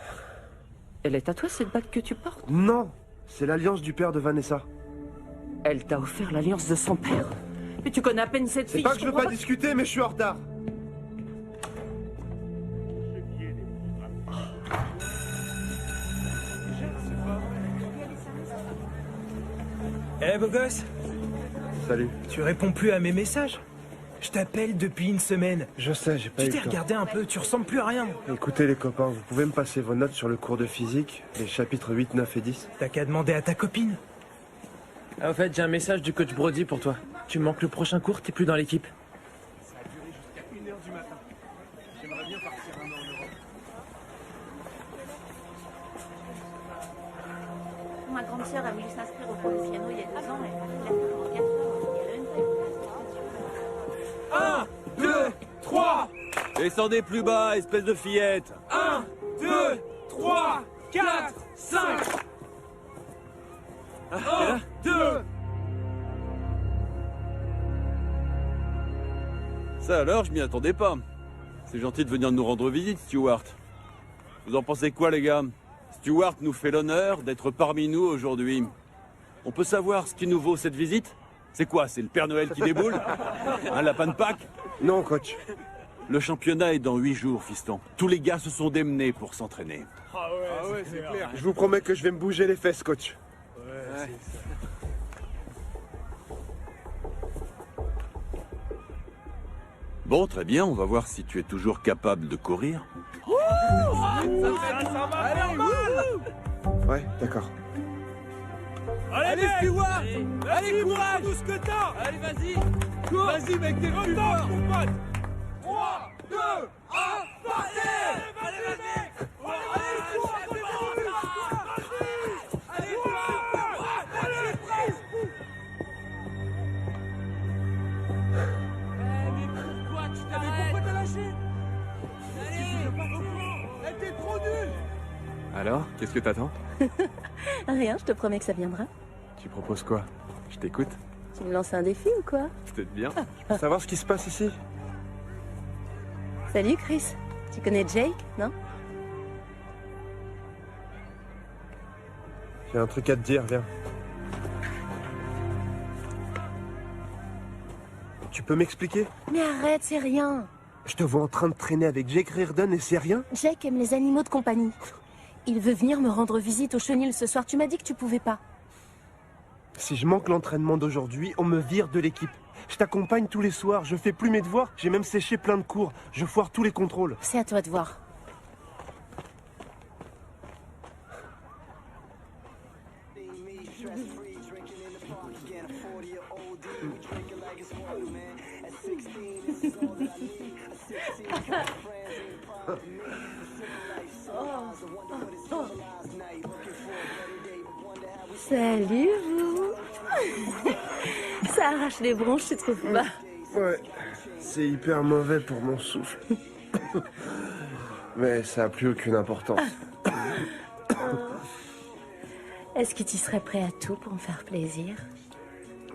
S5: Elle est à toi, cette bague que tu portes?
S6: Non, c'est l'alliance du père de Vanessa.
S5: Elle t'a offert l'alliance de son père. Mais tu connais à peine cette fille.
S6: C'est pas que je veux pas discuter, mais je suis en retard.
S2: Eh, beau gosse,
S6: Salut.
S2: tu réponds plus à mes messages? Je t'appelle depuis une semaine.
S6: Je sais, j'ai pas
S2: Tu
S6: eu
S2: t'es
S6: le temps.
S2: regardé un peu, tu ressembles plus à rien.
S6: Écoutez les copains, vous pouvez me passer vos notes sur le cours de physique, les chapitres 8, 9 et 10?
S2: T'as qu'à demander à ta copine.
S11: Ah, au fait, j'ai un message du coach Brody pour toi. Tu me manques le prochain cours, t'es plus dans l'équipe.
S2: Ça a duré jusqu'à 1h du matin. J'aimerais bien partir un an en Europe.
S3: Ma grande sœur a voulu s'inscrire au cours de piano il y a 2 ans. Elle a fait pendant 4 heures. Elle a même pas eu de place.
S10: 1, 2, 3. Descendez plus bas, espèce de fillette.
S2: 1, 2, 3, 4, 5. 1, 2.
S10: Ça alors, je m'y attendais pas. C'est gentil de venir nous rendre visite, Stewart. Vous en pensez quoi, les gars? Stewart nous fait l'honneur d'être parmi nous aujourd'hui. On peut savoir ce qui nous vaut cette visite? C'est quoi? C'est le Père Noël qui déboule? Un lapin de Pâques?
S6: Non, coach.
S10: Le championnat est dans 8 jours, fiston. Tous les gars se sont démenés pour s'entraîner.
S2: Ah ouais, c'est clair.
S6: Je vous promets que je vais me bouger les fesses, coach.
S2: Ouais.
S10: Bon, très bien, on va voir si tu es toujours capable de courir.
S6: Ouais, d'accord.
S2: Allez, Stewart! Allez, courage! Tout ce que t'as!
S10: Allez, vas-y!
S2: Cours! Vas-y, mec, t'es le plus fort! Mon pote! 3, 2, 1, partez! Allez, vas-y! Allez, cours! Allez, allez, presse! Mais pourquoi tu t'arrêtes? Mais pourquoi t'as lâché? Allez! T'es trop nul!
S10: Alors, qu'est-ce que t'attends?
S3: Rien, je te promets que ça viendra.
S10: Tu proposes quoi? Je t'écoute.
S3: Tu me lances un défi ou quoi?
S10: Peut-être bien.
S6: Je peux savoir ce qui se passe ici?
S3: Salut Chris. Tu connais Jake, non?
S6: J'ai un truc à te dire, viens. Tu peux m'expliquer?
S3: Mais arrête, c'est rien.
S6: Je te vois en train de traîner avec Jake Reardon et c'est rien?
S3: Jake aime les animaux de compagnie. Il veut venir me rendre visite au chenil ce soir. Tu m'as dit que tu pouvais pas.
S6: Si je manque l'entraînement d'aujourd'hui, on me vire de l'équipe. Je t'accompagne tous les soirs, je fais plus mes devoirs, j'ai même séché plein de cours, je foire tous les contrôles.
S3: C'est à toi de voir. Salut vous. Ça arrache les bronches, tu trouves pas?
S6: Ouais, c'est hyper mauvais pour mon souffle. Mais ça a plus aucune importance.
S3: Est-ce que tu serais prêt à tout pour me faire plaisir?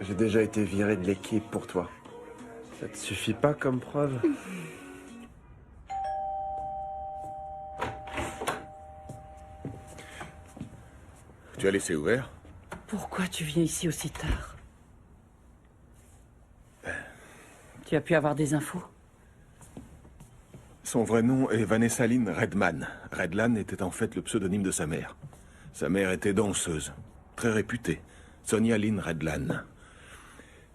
S6: J'ai déjà été viré de l'équipe pour toi. Ça te suffit pas comme preuve?
S12: Tu as laissé ouvert?
S5: Pourquoi tu viens ici aussi tard? Tu as pu avoir des infos?
S12: Son vrai nom est Vanessa Lynn Redman. Redlan était en fait le pseudonyme de sa mère. Sa mère était danseuse, très réputée, Sonia Lynn Redlan.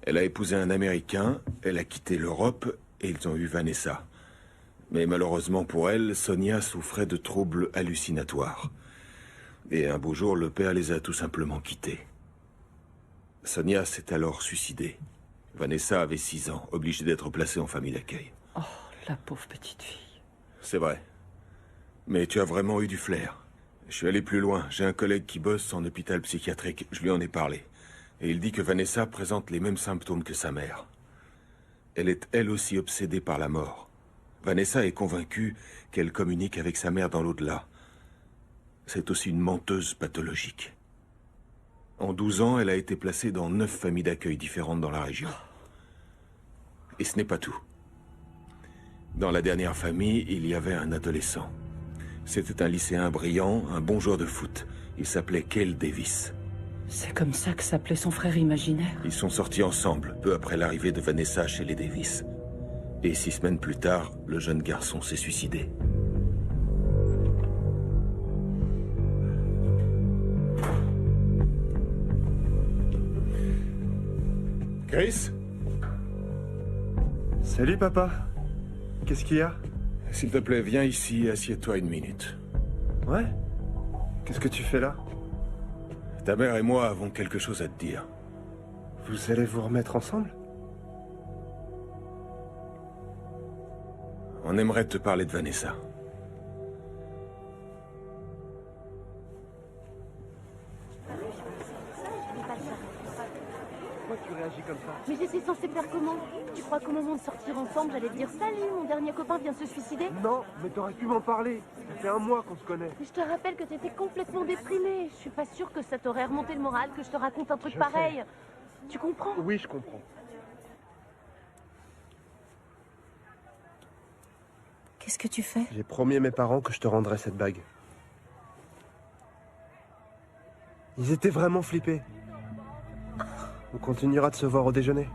S12: Elle a épousé un Américain, elle a quitté l'Europe et ils ont eu Vanessa. Mais malheureusement pour elle, Sonia souffrait de troubles hallucinatoires. Et un beau jour, le père les a tout simplement quittés. Sonia s'est alors suicidée. Vanessa avait 6 ans, obligée d'être placée en famille d'accueil.
S5: Oh, la pauvre petite fille.
S12: C'est vrai. Mais tu as vraiment eu du flair. Je suis allé plus loin. J'ai un collègue qui bosse en hôpital psychiatrique. Je lui en ai parlé. Et il dit que Vanessa présente les mêmes symptômes que sa mère. Elle est elle aussi obsédée par la mort. Vanessa est convaincue qu'elle communique avec sa mère dans l'au-delà. C'est aussi une menteuse pathologique. En 12 ans, elle a été placée dans 9 familles d'accueil différentes dans la région. Et ce n'est pas tout. Dans la dernière famille, il y avait un adolescent. C'était un lycéen brillant, un bon joueur de foot. Il s'appelait Cale Davis.
S5: C'est comme ça que s'appelait son frère imaginaire.
S12: Ils sont sortis ensemble, peu après l'arrivée de Vanessa chez les Davis. Et 6 semaines plus tard, le jeune garçon s'est suicidé. Chris?
S6: Salut papa. Qu'est-ce qu'il y a?
S12: S'il te plaît, viens ici, assieds-toi une minute.
S6: Ouais? Qu'est-ce que tu fais là?
S12: Ta mère et moi avons quelque chose à te dire.
S6: Vous allez vous remettre ensemble?
S12: On aimerait te parler de Vanessa.
S6: Pourquoi tu réagis comme ça?
S3: Mais j'étais censée faire comment? Tu crois qu'au moment de sortir ensemble, j'allais te dire « Salut, mon dernier copain vient de se suicider ?»
S6: Non, mais t'aurais pu m'en parler. Ça fait 1 mois qu'on se connaît.
S3: Mais je te rappelle que t'étais complètement déprimé. Je suis pas sûre que ça t'aurait remonté le moral que je te raconte un truc
S6: Je
S3: pareil.
S6: sais.
S3: Tu comprends?
S6: Oui, je comprends.
S3: Qu'est-ce que tu fais?
S6: J'ai promis à mes parents que je te rendrais cette bague. Ils étaient vraiment flippés. On continuera de se voir au déjeuner.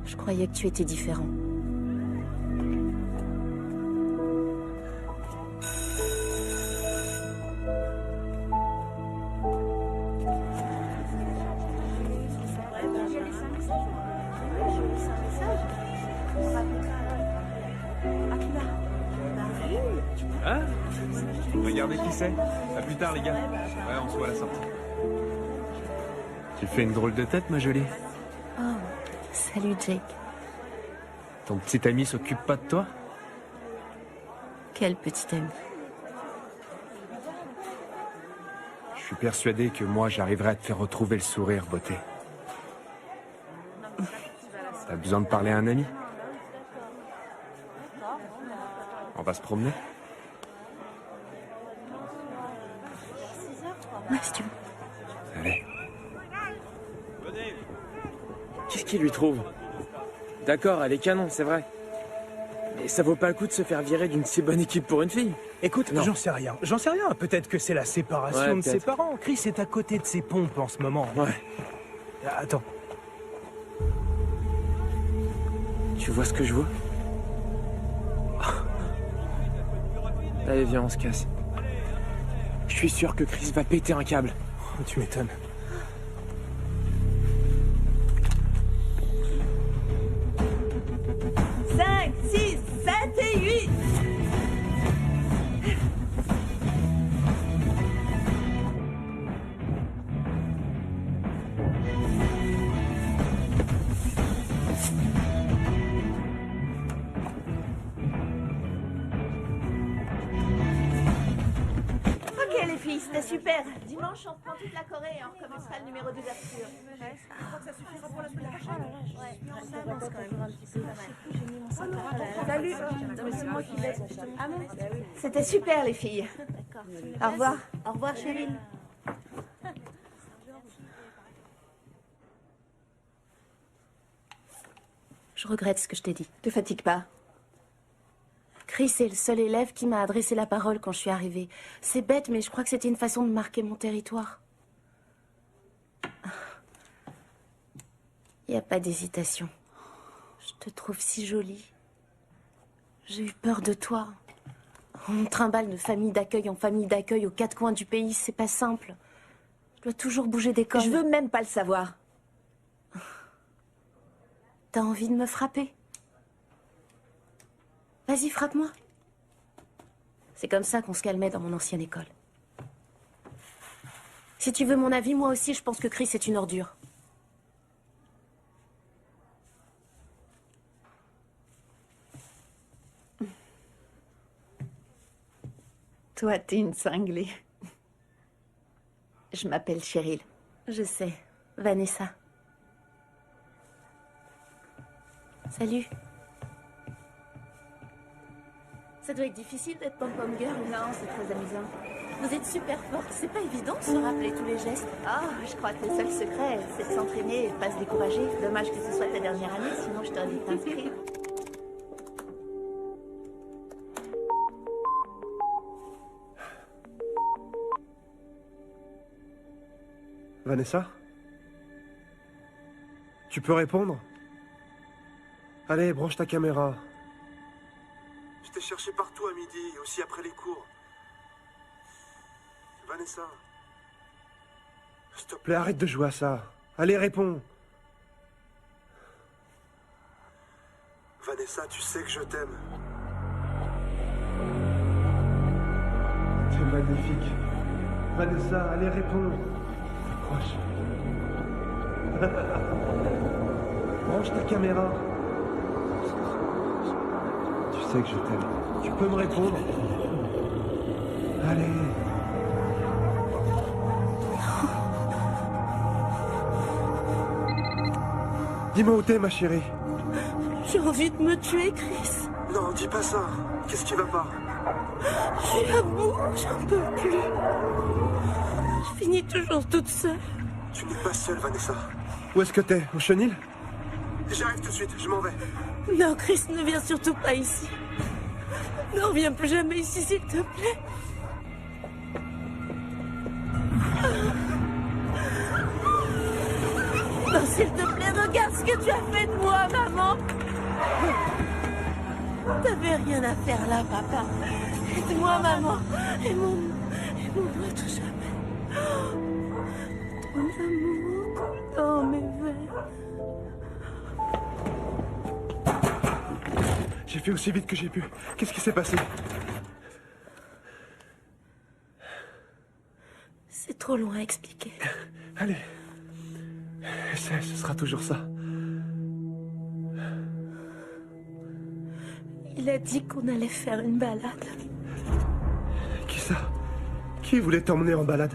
S3: Je croyais que tu étais différent.
S13: Hein? Regardez qui c'est. À plus tard, les gars. Ouais, on se voit à la sortie. Tu fais une drôle de tête, ma jolie.
S3: Oh, salut Jake.
S13: Ton petit ami s'occupe pas de toi?
S3: Quel petit ami.
S13: Je suis persuadé que moi, j'arriverai à te faire retrouver le sourire, beauté. T'as besoin de parler à un ami? On va se promener?
S3: Ouais, si tu veux.
S13: Allez.
S11: Qu'est-ce qu'il lui trouve? D'accord, elle est canon, c'est vrai. Mais ça vaut pas le coup de se faire virer d'une si bonne équipe pour une fille.
S2: Écoute,
S11: Non.
S2: j'en sais rien. J'en sais rien. Peut-être que c'est la séparation
S11: Ouais,
S2: de ses
S11: peut-être.
S2: parents. Chris est à côté de ses pompes en ce moment.
S11: Ouais.
S2: Attends.
S11: Tu vois ce que je vois? Allez, viens, on se casse. Je suis sûr que Chris va péter un câble.
S2: Tu m'étonnes.
S3: Cinq, 6, 7 et 8. Ok les filles, c'était super. Dimanche, on reprend toute la Corée et on recommencera le numéro d'ouverture. Je crois que ça suffira pour la semaine prochaine. Ouais, ça avance quand même un petit peu. J'ai mis mon sac. Salut. Non mais c'est moi qui laisse. Ah bon? C'était super les filles. D'accord. Au revoir. Au revoir Cheryl. Je regrette ce que je t'ai dit. Te fatigue pas. Chris est le seul élève qui m'a adressé la parole quand je suis arrivée. C'est bête, mais je crois que c'était une façon de marquer mon territoire. Il n'y a pas d'hésitation. Je te trouve si jolie. J'ai eu peur de toi. On me trimballe de famille d'accueil en famille d'accueil aux quatre coins du pays, c'est pas simple. Je dois toujours bouger d'école. Je veux même pas le savoir. T'as envie de me frapper? Vas-y, frappe-moi. C'est comme ça qu'on se calmait dans mon ancienne école. Si tu veux mon avis, moi aussi, je pense que Chris est une ordure. Toi, t'es une cinglée. Je m'appelle Cheryl. Je sais. Vanessa. Salut. Ça doit être difficile d'être pom-pom girl. Non, c'est très amusant. Vous êtes super forte. C'est pas évident de se rappeler tous les gestes. Ah, je crois que le seul secret, c'est de s'entraîner et de pas se décourager. Dommage que ce soit ta dernière année, sinon je t'aurais dit de t'inscrire.
S6: Vanessa? Tu peux répondre? Allez, branche ta caméra. Je t'ai cherché partout à midi et aussi après les cours. Vanessa. S'il te plaît, arrête de jouer à ça. Allez, réponds. Vanessa, tu sais que je t'aime. C'est magnifique. Vanessa, allez, réponds. Approche. Branche ta caméra. Tu sais que je t'aime. Tu peux me répondre? Allez. Dis-moi où t'es, ma chérie.
S3: J'ai envie de me tuer, Chris.
S6: Non, dis pas ça. Qu'est-ce qui va pas?
S3: Je suis à bout, j'en peux plus. Je finis toujours toute seule.
S6: Tu n'es pas seule, Vanessa. Où est-ce que t'es? Au chenil? J'arrive tout de suite, je m'en vais.
S3: Non, Chris, ne viens surtout pas ici. Ne reviens plus jamais ici, s'il te plaît. Non, s'il te plaît, regarde ce que tu as fait de moi, maman. T'avais rien à faire là, papa. Aide-moi, maman. Aide-moi tout jamais. Ton amour coule dans mes veines.
S6: J'ai fait aussi vite que j'ai pu. Qu'est-ce qui s'est passé?
S3: C'est trop loin à expliquer.
S6: Allez. Essaie, ce sera toujours ça.
S3: Il a dit qu'on allait faire une balade.
S6: Qui ça? Qui voulait t'emmener en balade?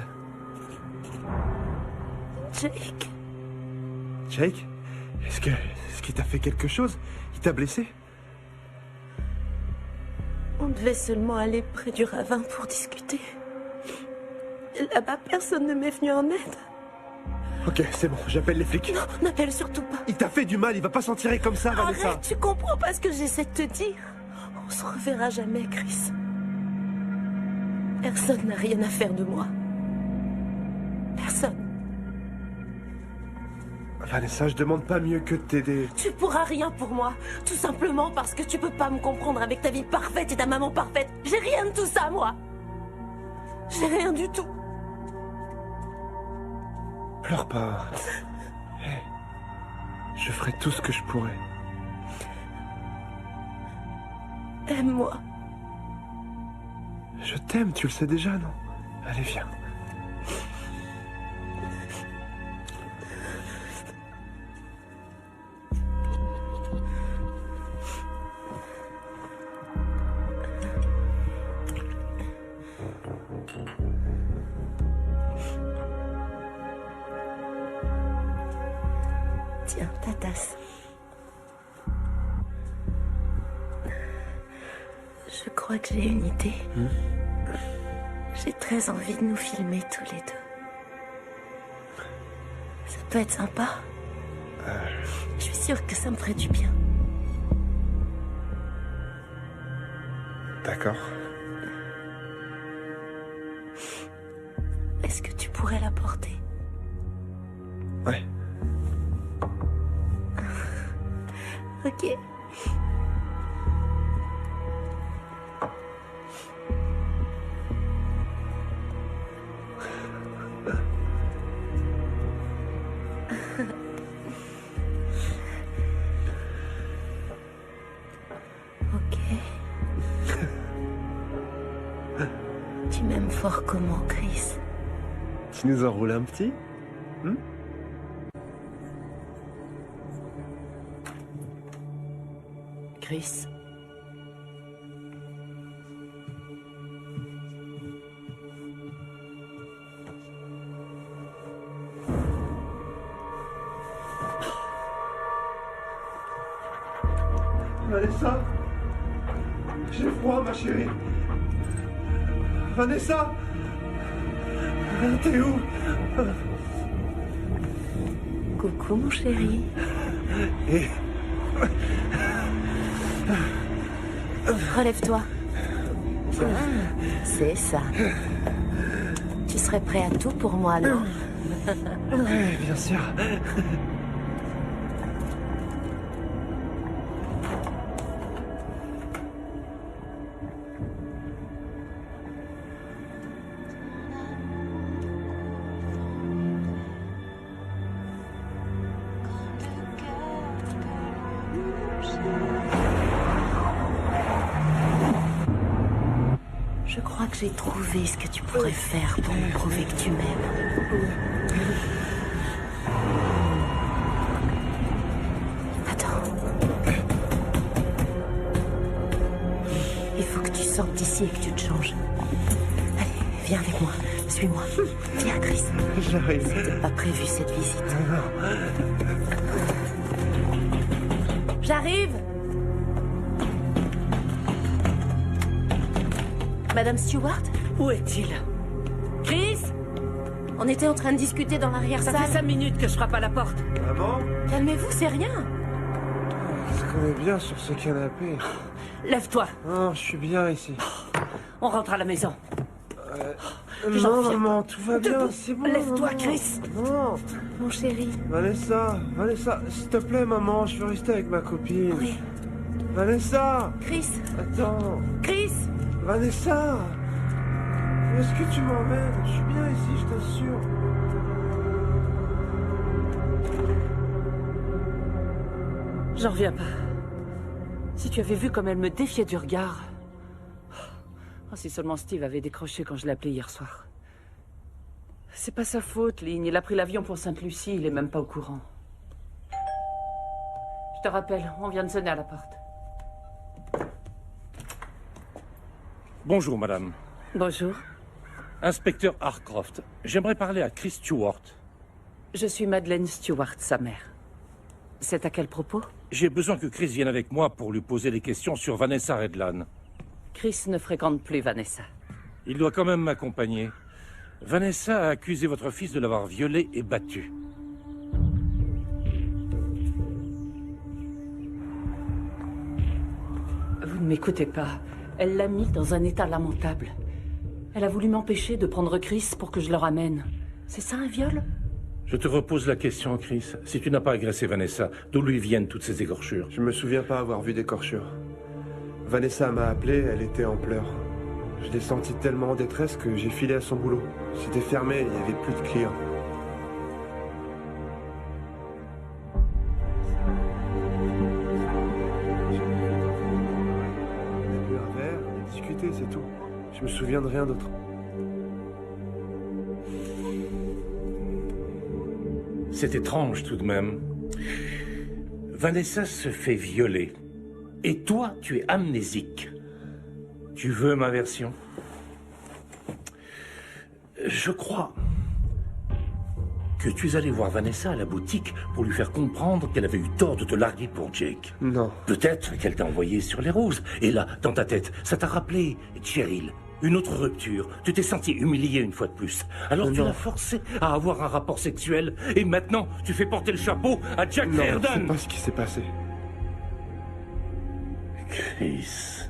S3: Jake.
S6: Jake? Est-ce qu'il t'a fait quelque chose? Il t'a blessé?
S3: On devait seulement aller près du ravin pour discuter. Là-bas, personne ne m'est venu en aide.
S6: Ok, c'est bon, j'appelle les flics.
S3: Non, n'appelle surtout pas.
S6: Il t'a fait du mal, il va pas s'en tirer comme ça, Vanessa.
S3: Arrête, tu comprends pas ce que j'essaie de te dire. On se reverra jamais, Chris. Personne n'a rien à faire de moi. Personne.
S6: Vanessa, je demande pas mieux que de t'aider.
S3: Tu pourras rien pour moi, tout simplement parce que tu peux pas me comprendre avec ta vie parfaite et ta maman parfaite. J'ai rien de tout ça, moi. J'ai rien du tout.
S6: Pleure pas. Hey, je ferai tout ce que je pourrai.
S3: Aime-moi.
S6: Je t'aime, tu le sais déjà, non? Allez, viens.
S3: Tiens, ta tasse. Je crois que j'ai une idée. J'ai très envie de nous filmer tous les deux. Ça peut être sympa. Je suis sûre que ça me ferait du bien.
S6: D'accord.
S3: Est-ce que tu pourrais la porter?
S6: Ouais.
S3: Ok. Ok. Tu m'aimes fort comment, Chris?
S6: Tu nous enroules un petit?
S5: Chris.
S6: Vanessa? J'ai froid, ma chérie. Vanessa? T'es où?
S3: Coucou, mon chéri.
S6: Et...
S3: Relève-toi. C'est ça. Tu serais prêt à tout pour moi, alors?
S6: Ouais, bien sûr.
S3: Je crois que j'ai trouvé ce que tu pourrais faire pour me prouver que tu m'aimes. Attends. Il faut que tu sortes d'ici et que tu te changes. Allez, viens avec moi. Suis-moi. Viens, Chris.
S6: J'arrive.
S3: C'était pas prévu, cette visite. J'arrive. Madame Stewart?
S5: Où est-il?
S3: Chris? On était en train de discuter dans l'arrière-salle.
S5: Ça fait 5 minutes que je frappe à la porte.
S6: Maman?
S3: Calmez-vous, c'est rien.
S6: On se connaît bien sur ce canapé.
S5: Lève-toi.
S6: Non, je suis bien ici.
S5: On rentre à la maison.
S6: Non, maman, tout va bien,
S5: Debout.
S6: c'est bon.
S5: Lève-toi,
S6: maman.
S5: Chris.
S6: Non.
S3: Mon chéri.
S6: Vanessa, s'il te plaît, maman, je veux rester avec ma copine.
S3: Oui.
S6: Vanessa!
S3: Chris.
S6: Attends.
S3: Chris.
S6: Vanessa! Où est-ce que tu m'emmènes? Je suis bien ici, je t'assure.
S5: J'en reviens pas. Si tu avais vu comme elle me défiait du regard. Oh, si seulement Steve avait décroché quand je l'ai appelé hier soir. C'est pas sa faute, Ligne. Il a pris l'avion pour Sainte-Lucie, il est même pas au courant. Je te rappelle, on vient de sonner à la porte.
S14: Bonjour, madame.
S5: Bonjour.
S14: Inspecteur Harcroft, j'aimerais parler à Chris Stewart.
S5: Je suis Madeleine Stewart, sa mère. C'est à quel propos?
S14: J'ai besoin que Chris vienne avec moi pour lui poser des questions sur Vanessa Redlan.
S5: Chris ne fréquente plus Vanessa.
S14: Il doit quand même m'accompagner. Vanessa a accusé votre fils de l'avoir violée et battue.
S5: Vous ne m'écoutez pas. Elle l'a mis dans un état lamentable. Elle a voulu m'empêcher de prendre Chris pour que je le ramène. C'est ça un viol?
S14: Je te repose la question, Chris. Si tu n'as pas agressé Vanessa, d'où lui viennent toutes ces écorchures?
S6: Je me souviens pas avoir vu d'écorchures. Vanessa m'a appelé, elle était en pleurs. Je l'ai sentie tellement en détresse que j'ai filé à son boulot. C'était fermé, il n'y avait plus de clients. On a bu un verre, on a discuté, c'est tout. Je me souviens de rien d'autre.
S14: C'est étrange tout de même. Vanessa se fait violer. Et toi, tu es amnésique. Tu veux ma version? Je crois que tu es allé voir Vanessa à la boutique pour lui faire comprendre qu'elle avait eu tort de te larguer pour Jake.
S6: Non.
S14: Peut-être qu'elle t'a envoyé sur les roses. Et là, dans ta tête, ça t'a rappelé Cheryl. Une autre rupture. Tu t'es senti humilié une fois de plus. Alors tu l'as forcé à avoir un rapport sexuel. Et maintenant, tu fais porter le chapeau à Jack Reardon.
S6: C'est pas ce qui s'est passé.
S14: Chris.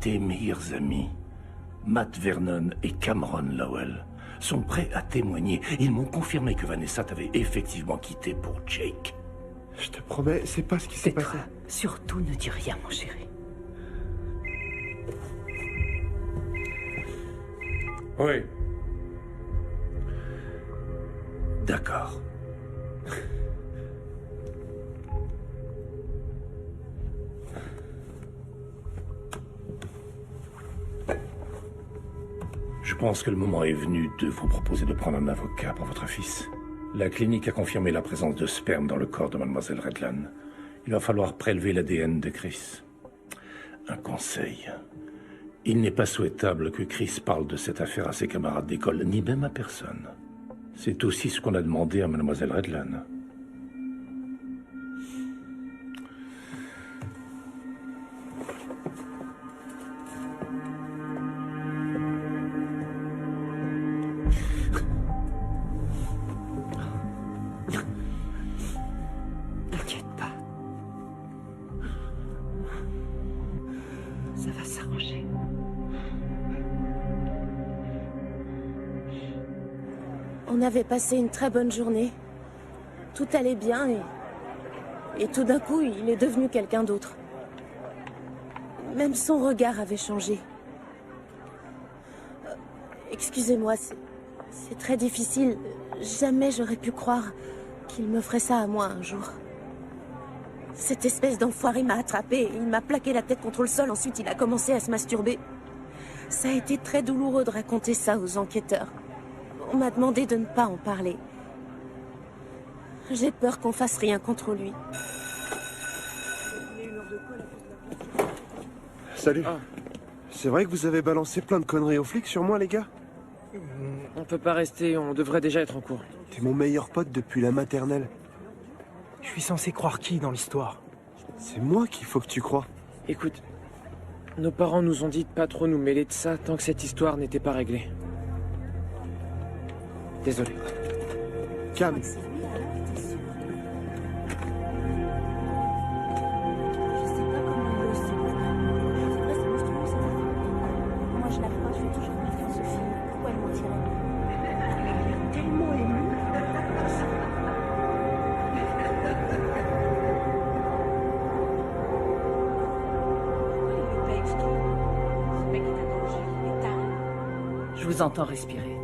S14: Tes meilleurs amis, Matt Vernon et Cameron Lowell, sont prêts à témoigner. Ils m'ont confirmé que Vanessa t'avait effectivement quitté pour Jake.
S6: Je te promets, c'est pas ce qui s'est passé.
S5: Surtout ne dis rien, mon chéri.
S14: Oui. D'accord. Je pense que le moment est venu de vous proposer de prendre un avocat pour votre fils. La clinique a confirmé la présence de sperme dans le corps de Mademoiselle Redland. Il va falloir prélever l'ADN de Chris. Un conseil. Il n'est pas souhaitable que Chris parle de cette affaire à ses camarades d'école, ni même à personne. C'est aussi ce qu'on a demandé à Mademoiselle Redland.
S3: On avait passé une très bonne journée. Tout allait bien et tout d'un coup, il est devenu quelqu'un d'autre. Même son regard avait changé. Excusez-moi, c'est très difficile. Jamais j'aurais pu croire qu'il me ferait ça à moi un jour. Cette espèce d'enfoiré m'a attrapé, il m'a plaqué la tête contre le sol, ensuite il a commencé à se masturber. Ça a été très douloureux de raconter ça aux enquêteurs. On m'a demandé de ne pas en parler. J'ai peur qu'on fasse rien contre lui.
S6: Salut. C'est vrai que vous avez balancé plein de conneries aux flics sur moi, les gars?
S11: On peut pas rester, on devrait déjà être en cours.
S6: T'es mon meilleur pote depuis la maternelle.
S2: Je suis censé croire qui dans l'histoire?
S6: C'est moi qu'il faut que tu crois.
S11: Écoute, nos parents nous ont dit de pas trop nous mêler de ça tant que cette histoire n'était pas réglée. Désolé.
S6: Cam.
S5: Je vous entends respirer.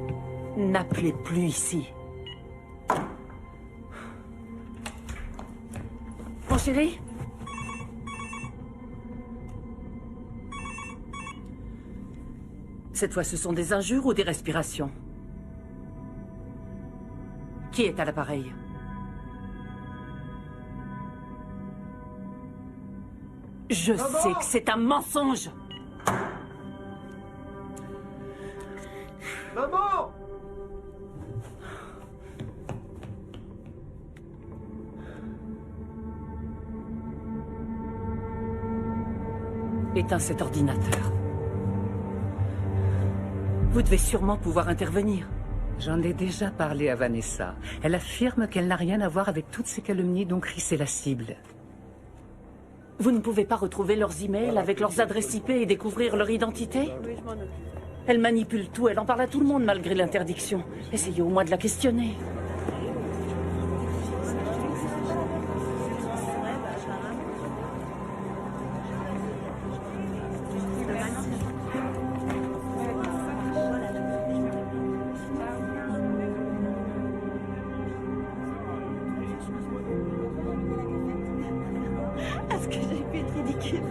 S5: N'appelez plus ici. Mon chéri? Cette fois, ce sont des injures ou des respirations? Qui est à l'appareil? Je sais que c'est un mensonge!
S6: Maman!
S5: Éteins cet ordinateur. Vous devez sûrement pouvoir intervenir.
S9: J'en ai déjà parlé à Vanessa. Elle affirme qu'elle n'a rien à voir avec toutes ces calomnies dont Chris est la cible.
S5: Vous ne pouvez pas retrouver leurs emails avec leurs adresses IP et découvrir leur identité? Elle manipule tout, elle en parle à tout le monde malgré l'interdiction. Essayez au moins de la questionner.
S3: Est-ce que j'ai pu être ridicule?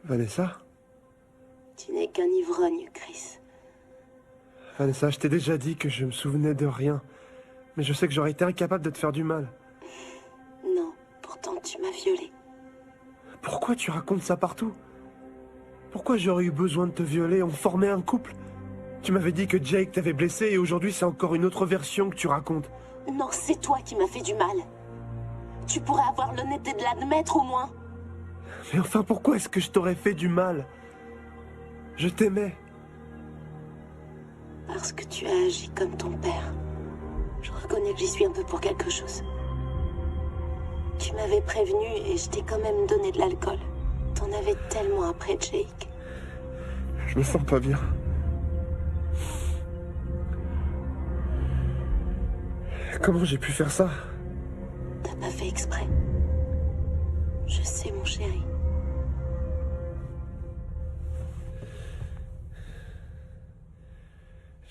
S6: Vanessa?
S3: Tu n'es qu'un ivrogne, Chris.
S6: Vanessa, je t'ai déjà dit que je me souvenais de rien. Mais je sais que j'aurais été incapable de te faire du mal.
S3: Non, pourtant tu m'as violée.
S6: Pourquoi tu racontes ça partout? Pourquoi j'aurais eu besoin de te violer? On formait un couple. Tu m'avais dit que Jake t'avait blessé et aujourd'hui c'est encore une autre version que tu racontes.
S3: Non, c'est toi qui m'as fait du mal. Tu pourrais avoir l'honnêteté de l'admettre au moins.
S6: Mais enfin, pourquoi est-ce que je t'aurais fait du mal? Je t'aimais.
S3: Parce que tu as agi comme ton père. Je reconnais que j'y suis un peu pour quelque chose. Tu m'avais prévenu et je t'ai quand même donné de l'alcool. T'en avais tellement après Jake.
S6: Je me sens pas bien. Comment j'ai pu faire ça?
S3: T'as pas fait exprès. Je sais, mon chéri.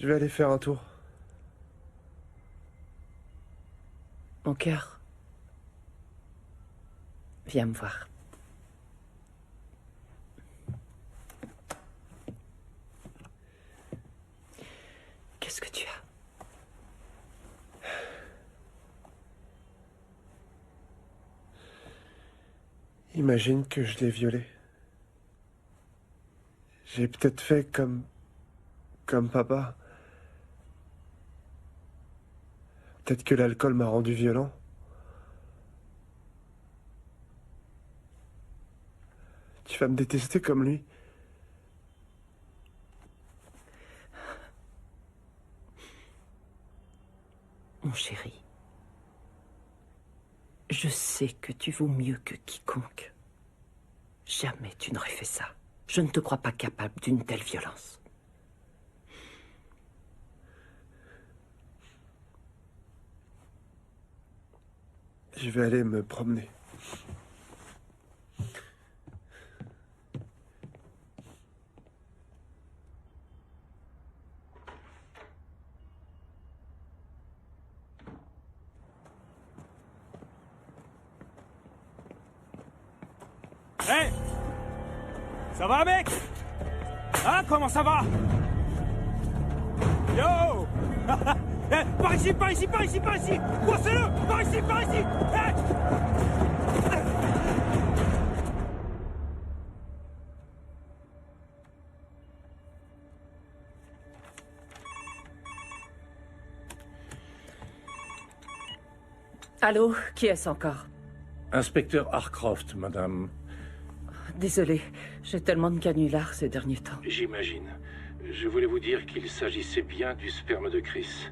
S6: Je vais aller faire un tour.
S5: Mon cœur. Viens me voir. Qu'est-ce que tu as?
S6: Imagine que je l'ai violée. J'ai peut-être fait comme papa. Peut-être que l'alcool m'a rendu violent. Tu vas me détester comme lui.
S5: Mon chéri, je sais que tu vaux mieux que quiconque. Jamais tu n'aurais fait ça. Je ne te crois pas capable d'une telle violence.
S6: Je vais aller me promener.
S2: Hé! Ça va, mec? Hein, comment ça va? Yo! Eh, par ici, par ici, par ici, par ici! Coincez-le! Par ici, par ici! Eh!
S5: Allô? Qui est-ce encore?
S14: Inspecteur Harcroft, madame.
S5: Désolée, j'ai tellement de canulars ces derniers temps.
S14: J'imagine. Je voulais vous dire qu'il s'agissait bien du sperme de Chris.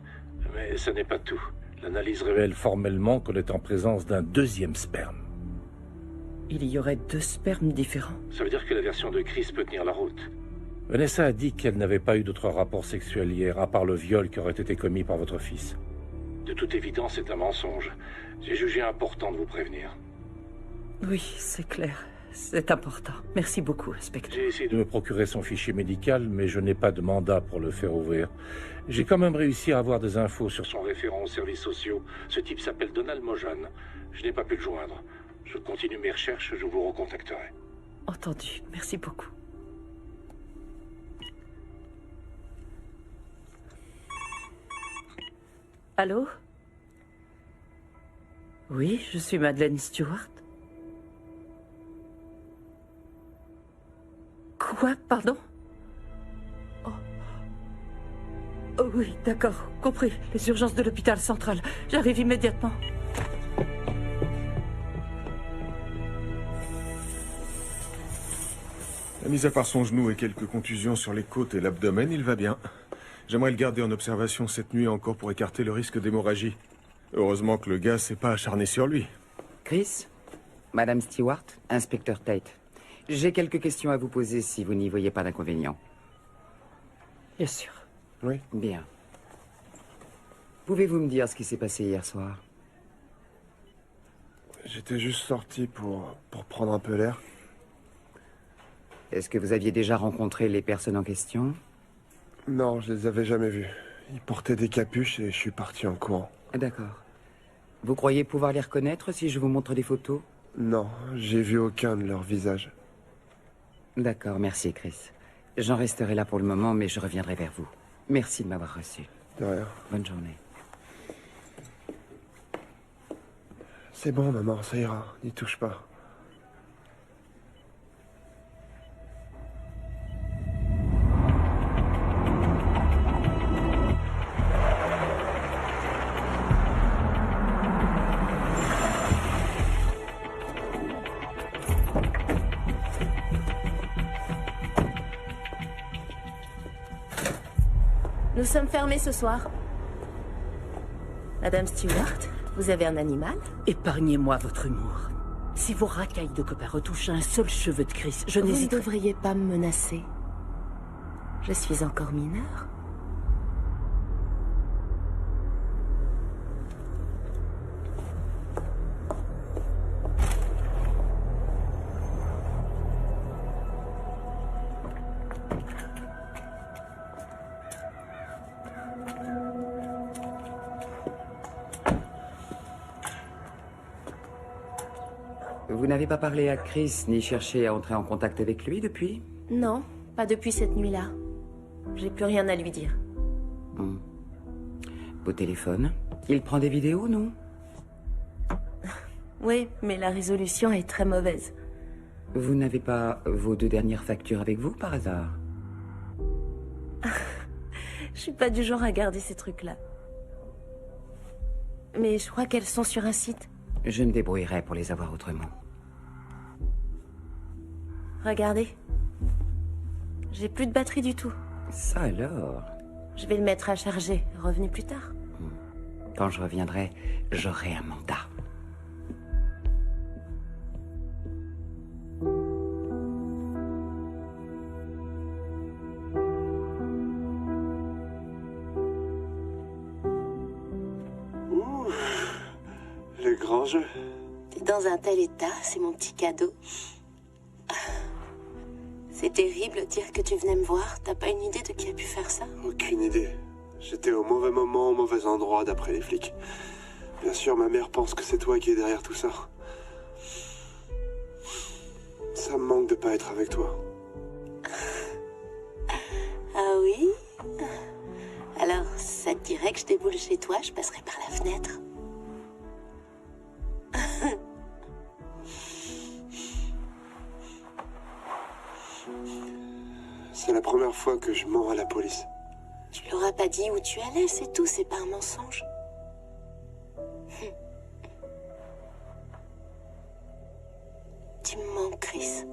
S14: Mais ça n'est pas tout. L'analyse révèle formellement qu'on est en présence d'un deuxième sperme.
S5: Il y aurait 2 spermes différents?
S14: Ça veut dire que la version de Chris peut tenir la route. Vanessa a dit qu'elle n'avait pas eu d'autres rapports sexuels hier, à part le viol qui aurait été commis par votre fils. De toute évidence, c'est un mensonge. J'ai jugé important de vous prévenir.
S5: Oui, c'est clair. C'est important. Merci beaucoup, inspecteur.
S14: J'ai essayé de me procurer son fichier médical, mais je n'ai pas de mandat pour le faire ouvrir. J'ai quand même réussi à avoir des infos sur son référent aux services sociaux. Ce type s'appelle Donald Mojan. Je n'ai pas pu le joindre. Je continue mes recherches, je vous recontacterai.
S5: Entendu. Merci beaucoup. Allô? Oui, je suis Madeleine Stewart. Quoi? Pardon? Oui, d'accord, compris. Les urgences de l'hôpital central. J'arrive immédiatement.
S12: Mis à part son genou et quelques contusions sur les côtes et l'abdomen, il va bien. J'aimerais le garder en observation cette nuit encore pour écarter le risque d'hémorragie. Heureusement que le gars s'est pas acharné sur lui.
S15: Chris, Madame Stewart, inspecteur Tate. J'ai quelques questions à vous poser si vous n'y voyez pas d'inconvénient.
S5: Bien sûr.
S12: Oui.
S15: Bien. Pouvez-vous me dire ce qui s'est passé hier soir?
S6: J'étais juste sorti pour prendre un peu l'air.
S15: Est-ce que vous aviez déjà rencontré les personnes en question?
S6: Non, je les avais jamais vus. Ils portaient des capuches et je suis parti en courant.
S15: D'accord. Vous croyez pouvoir les reconnaître si je vous montre des photos?
S6: Non, j'ai vu aucun de leurs visages.
S15: D'accord, merci Chris. J'en resterai là pour le moment, mais je reviendrai vers vous. Merci de m'avoir reçu.
S6: De rien.
S15: Bonne journée.
S6: C'est bon, maman, ça ira. N'y touche pas.
S3: Nous sommes fermés ce soir. Madame Stewart, vous avez un animal?
S5: Épargnez-moi votre humour. Si vos racailles de copains retouchent un seul cheveu de Chris, je
S3: Vous ne
S5: n'hésiterai...
S3: devriez pas me menacer. Je suis encore mineure.
S15: Vous n'avez pas parlé à Chris ni cherché à entrer en contact avec lui depuis?
S3: Non, pas depuis cette nuit-là. J'ai plus rien à lui dire.
S15: Au téléphone? Il prend des vidéos, non?
S3: Oui, mais la résolution est très mauvaise.
S15: Vous n'avez pas vos 2 dernières factures avec vous, par hasard?
S3: Je suis pas du genre à garder ces trucs-là. Mais je crois qu'elles sont sur un site.
S15: Je me débrouillerai pour les avoir autrement.
S3: Regardez. J'ai plus de batterie du tout.
S15: Ça alors?
S3: Je vais le mettre à charger. Revenez plus tard.
S15: Quand je reviendrai, j'aurai un mandat.
S1: Ouh, le grand jeu.
S3: T'es dans un tel état, c'est mon petit cadeau. C'est terrible de dire que tu venais me voir. T'as pas une idée de qui a pu faire ça?
S1: Aucune idée. J'étais au mauvais moment, au mauvais endroit, d'après les flics. Bien sûr, ma mère pense que c'est toi qui es derrière tout ça. Ça me manque de pas être avec toi.
S3: Ah oui? Alors, ça te dirait que je déboule chez toi, je passerai par la fenêtre.
S1: C'est la première fois que je mens à la police.
S3: Tu l'auras pas dit où tu allais, c'est tout, c'est pas un mensonge. Tu me manques, Chris.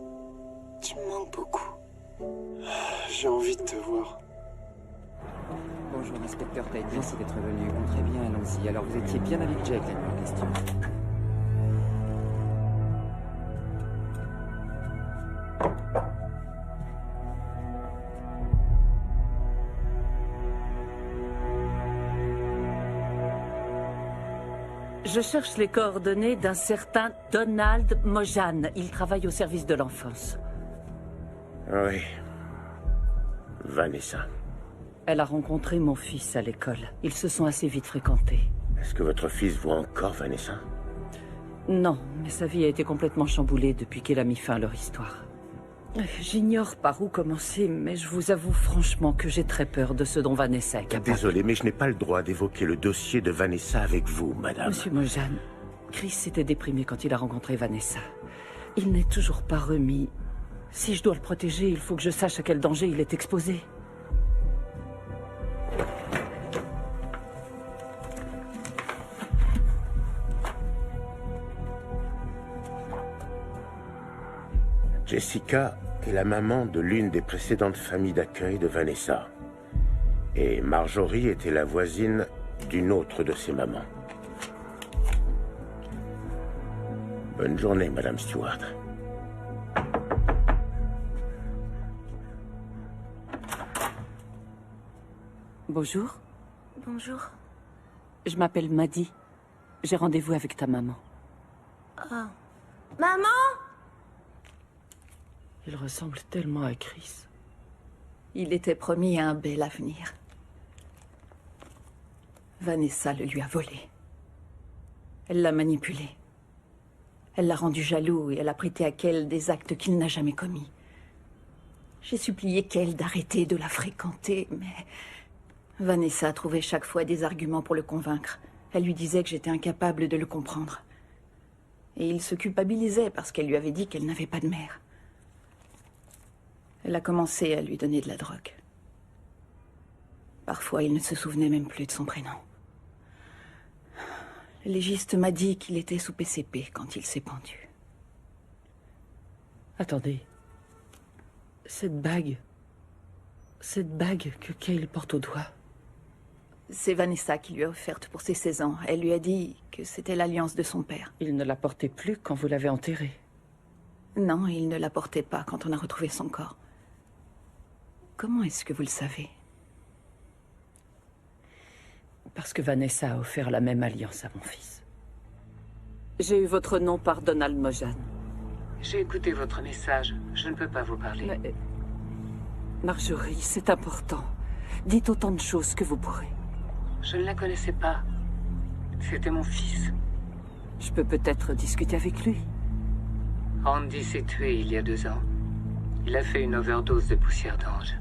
S3: Tu me manques beaucoup.
S1: J'ai envie de te voir.
S15: Bonjour, inspecteur Tate. Merci d'être venu. Bon, très bien, allons-y. Alors, vous étiez bien avec Jake la nuit en question?
S5: Je cherche les coordonnées d'un certain Donald Mojan. Il travaille au service de l'enfance.
S4: Oui. Vanessa.
S5: Elle a rencontré mon fils à l'école. Ils se sont assez vite fréquentés.
S4: Est-ce que votre fils voit encore Vanessa?
S5: Non, mais sa vie a été complètement chamboulée depuis qu'elle a mis fin à leur histoire. J'ignore par où commencer, mais je vous avoue franchement que j'ai très peur de ce dont Vanessa est capable.
S4: Désolé, mais je n'ai pas le droit d'évoquer le dossier de Vanessa avec vous, madame.
S5: Monsieur Mojan, Chris était déprimé quand il a rencontré Vanessa. Il n'est toujours pas remis. Si je dois le protéger, il faut que je sache à quel danger il est exposé.
S4: Jessica est la maman de l'une des précédentes familles d'accueil de Vanessa. Et Marjorie était la voisine d'une autre de ses mamans. Bonne journée, Madame Stewart.
S5: Bonjour.
S3: Bonjour.
S5: Je m'appelle Maddie. J'ai rendez-vous avec ta maman.
S3: Oh. Maman!
S5: Il ressemble tellement à Chris.
S3: Il était promis un bel avenir. Vanessa le lui a volé. Elle l'a manipulé. Elle l'a rendu jaloux et elle a prêté à Kel des actes qu'il n'a jamais commis. J'ai supplié Kel d'arrêter de la fréquenter, mais Vanessa trouvait chaque fois des arguments pour le convaincre. Elle lui disait que j'étais incapable de le comprendre. Et il se culpabilisait parce qu'elle lui avait dit qu'elle n'avait pas de mère. Elle a commencé à lui donner de la drogue. Parfois, il ne se souvenait même plus de son prénom. Le légiste m'a dit qu'il était sous PCP quand il s'est pendu.
S5: Attendez. Cette bague que Cale porte au doigt.
S3: C'est Vanessa qui lui a offerte pour ses 16 ans. Elle lui a dit que c'était l'alliance de son père.
S5: Il ne la portait plus quand vous l'avez enterrée.
S3: Non, il ne la portait pas quand on a retrouvé son corps. Comment est-ce que vous le savez?
S5: Parce que Vanessa a offert la même alliance à mon fils. J'ai eu votre nom par Donald Mojan.
S9: J'ai écouté votre message. Je ne peux pas vous parler.
S5: Mais... Marjorie, c'est important. Dites autant de choses que vous pourrez.
S9: Je ne la connaissais pas. C'était mon fils.
S5: Je peux peut-être discuter avec lui.
S9: Randy s'est tué il y a 2 ans. Il a fait une overdose de poussière d'ange.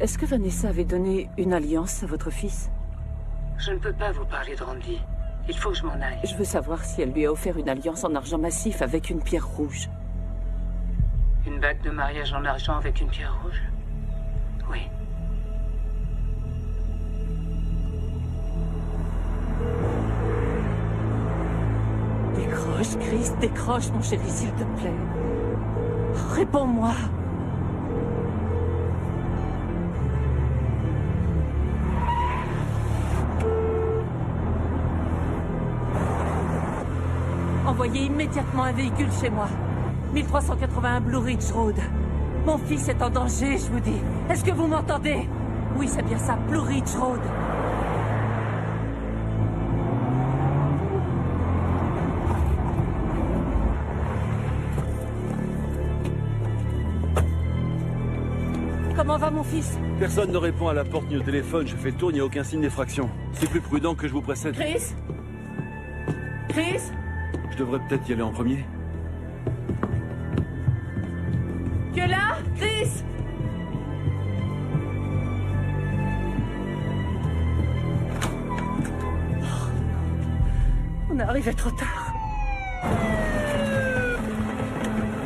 S5: Est-ce que Vanessa avait donné une alliance à votre fils?
S9: Je ne peux pas vous parler de Randy. Il faut que je m'en aille.
S5: Je veux savoir si elle lui a offert une alliance en argent massif avec une pierre rouge.
S9: Une bague de mariage en argent avec une pierre rouge? Oui.
S5: Décroche, Chris, décroche, mon chéri, s'il te plaît. Réponds-moi. Envoyez immédiatement un véhicule chez moi. 1381 Blue Ridge Road. Mon fils est en danger, je vous dis. Est-ce que vous m'entendez? Oui, c'est bien ça, Blue Ridge Road. Comment va mon fils?
S10: Personne ne répond à la porte ni au téléphone. Je fais le tour, il n'y a aucun signe d'effraction. C'est plus prudent que je vous précède.
S5: Chris? Chris?
S10: Je devrais peut-être y aller en premier.
S5: Tu es là, Chris? On est arrivé trop tard.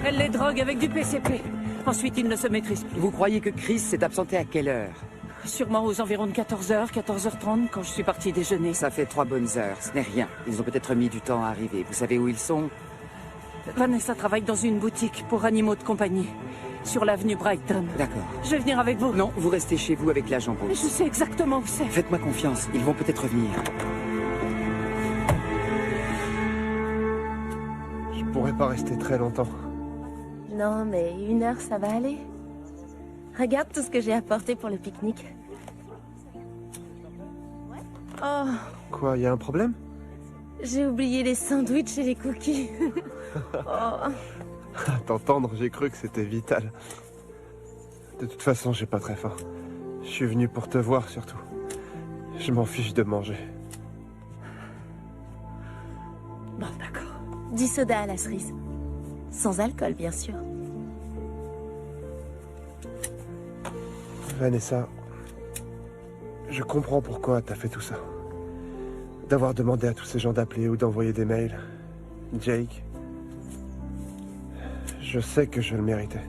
S5: Elle les drogue avec du PCP. Ensuite, il ne se maîtrise plus.
S15: Vous croyez que Chris s'est absenté à quelle heure?
S5: Sûrement aux environs de 14h, 14h30, quand je suis partie déjeuner.
S15: Ça fait 3 bonnes heures, ce n'est rien. Ils ont peut-être mis du temps à arriver. Vous savez où ils sont?
S5: Vanessa travaille dans une boutique pour animaux de compagnie, sur l'avenue Brighton.
S15: D'accord.
S5: Je vais venir avec vous.
S15: Non, vous restez chez vous avec l'agent
S5: Mais
S15: Bruce.
S5: je sais exactement où c'est.
S15: Faites-moi confiance, ils vont peut-être revenir.
S6: Je pourrais pas rester très longtemps.
S3: Non, mais 1 heure, ça va aller. Regarde tout ce que j'ai apporté pour le pique-nique. Oh,
S6: Quoi, y a un problème?
S3: j'ai oublié les sandwichs et les cookies. Oh.
S6: À t'entendre, j'ai cru que c'était vital. De toute façon, j'ai pas très faim. Je suis venu pour te voir, surtout. Je m'en fiche de manger.
S3: Bon, d'accord. 10 sodas à la cerise. Sans alcool, bien sûr.
S6: Vanessa, je comprends pourquoi t'as fait tout ça. D'avoir demandé à tous ces gens d'appeler ou d'envoyer des mails. Jake. Je sais que je le méritais.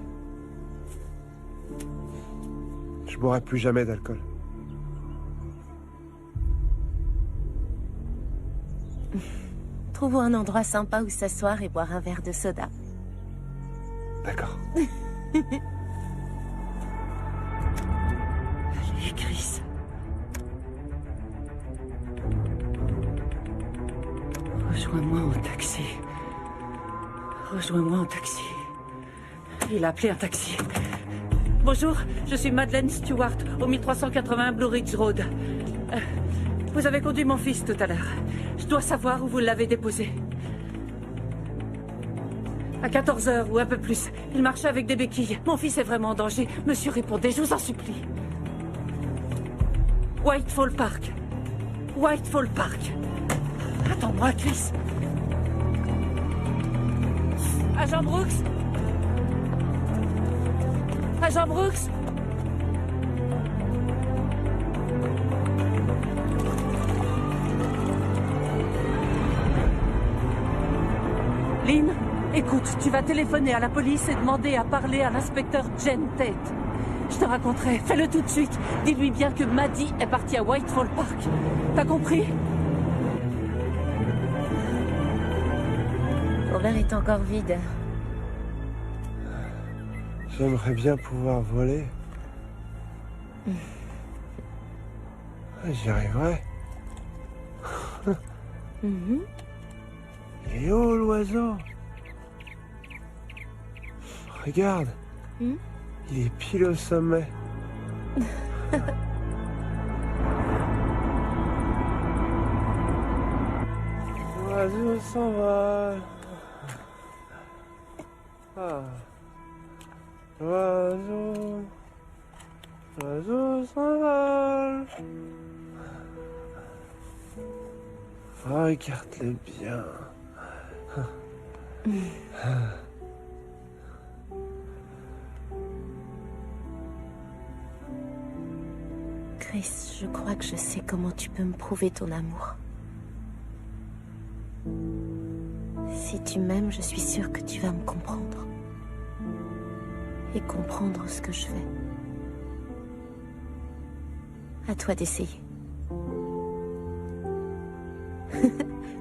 S6: Je boirai plus jamais d'alcool.
S3: Trouvons un endroit sympa où s'asseoir et boire un verre de soda.
S6: D'accord.
S5: Allez, Chris. Rejoins-moi en taxi. Rejoins-moi en taxi. Il a appelé un taxi. Bonjour, je suis Madeleine Stewart, au 1380 Blue Ridge Road. Vous avez conduit mon fils tout à l'heure. Je dois savoir où vous l'avez déposé. À 14h ou un peu plus. Il marchait avec des béquilles. Mon fils est vraiment en danger. Monsieur, répondez, je vous en supplie. Whitefall Park. Whitefall Park. Attends-moi, Chris. Agent Brooks? Agent Brooks? Lynn, écoute, tu vas téléphoner à la police et demander à parler à l'inspecteur Jen Tate. Je te raconterai. Fais-le tout de suite. Dis-lui bien que Maddie est partie à Whitefall Park. T'as compris?
S3: Ton verre est encore vide.
S6: J'aimerais bien pouvoir voler. J'y arriverai. Il est haut, l'oiseau. Regarde. Il est pile au sommet. L'oiseau s'envole. Ah. L'oiseau. L'oiseau s'envole. Regarde-le bien.
S3: Chris, je crois que je sais comment tu peux me prouver ton amour. Si tu m'aimes, je suis sûre que tu vas me comprendre. Et comprendre ce que je fais. À toi d'essayer.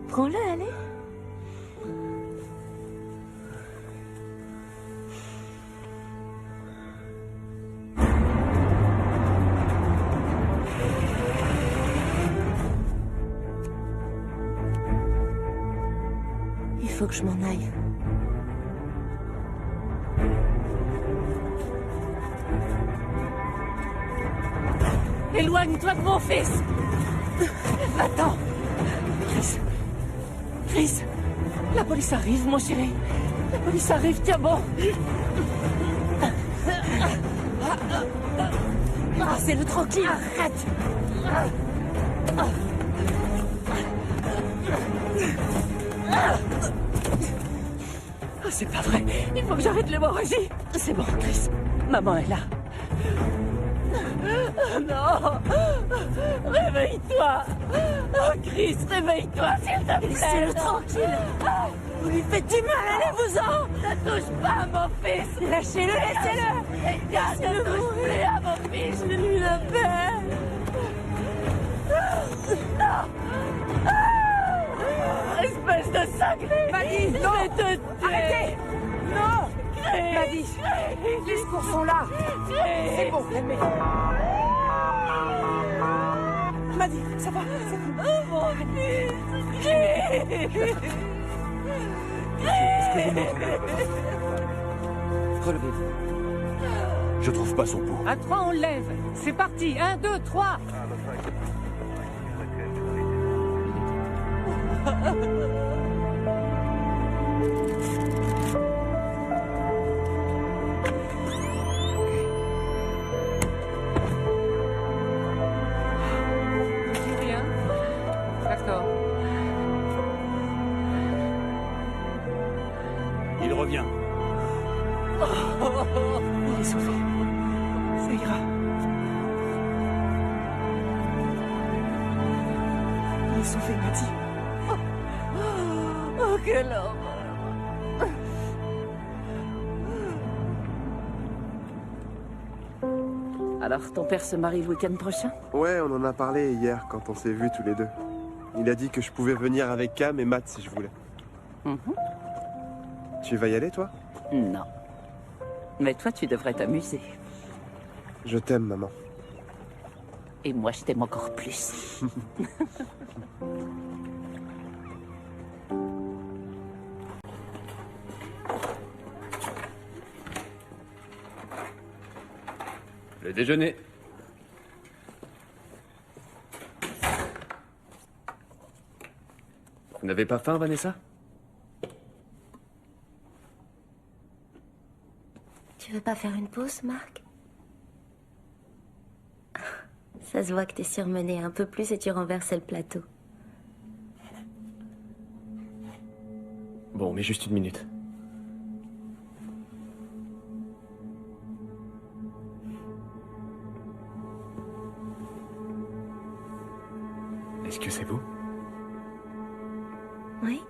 S3: Prends-le, allez. Il faut que je m'en aille.
S5: Éloigne-toi de mon fils! Attends! Chris! Chris! La police arrive, mon chéri! La police arrive, tiens bon! Ah, c'est le tranquille! Arrête! Ah, c'est pas vrai! Il faut que j'arrête l'hémorragie! C'est bon, Chris. Maman est là. Non! Réveille-toi! Oh, Chris, réveille-toi, s'il te plaît! Laissez-le tranquille! Vous lui faites du mal, allez-vous-en! Ne touche pas à mon fils! Lâchez-le, laissez-le! Ne touche plus à mon fils! Je lui le paix! Non! Espèce de cinglé!
S7: Maddie, non!
S5: Je vais te tuer!
S7: Arrêtez! Non! Maddie, les secours sont là! C'est bon, calmez-vous! Maddie, ça va? C'est bon.
S5: Oh mon fils!
S12: Est-ce que vous m'entendez? Relevez-vous. Je trouve pas son pouls.
S9: À 3, on le lève. C'est parti. 1, 2, 3. Rien. D'accord.
S10: Il revient.
S7: Il est sauvé. Ça ira. Il est sauvé, Maddie.
S5: Oh, quel horreur! Alors, ton père se marie le week-end prochain?
S6: Ouais, on en a parlé hier quand on s'est vus tous les deux. Il a dit que je pouvais venir avec Cam et Matt si je voulais. Tu vas y aller, toi?
S5: Non. Mais toi, tu devrais t'amuser.
S6: Je t'aime, maman.
S5: Et moi, je t'aime encore plus.
S13: Le déjeuner. Vous n'avez pas faim, Vanessa?
S16: Tu veux pas faire une pause, Marc? Ça se voit que t'es surmené un peu plus et tu renversais le plateau.
S13: Bon, mais juste une minute. Est-ce que c'est vous?
S16: Oui.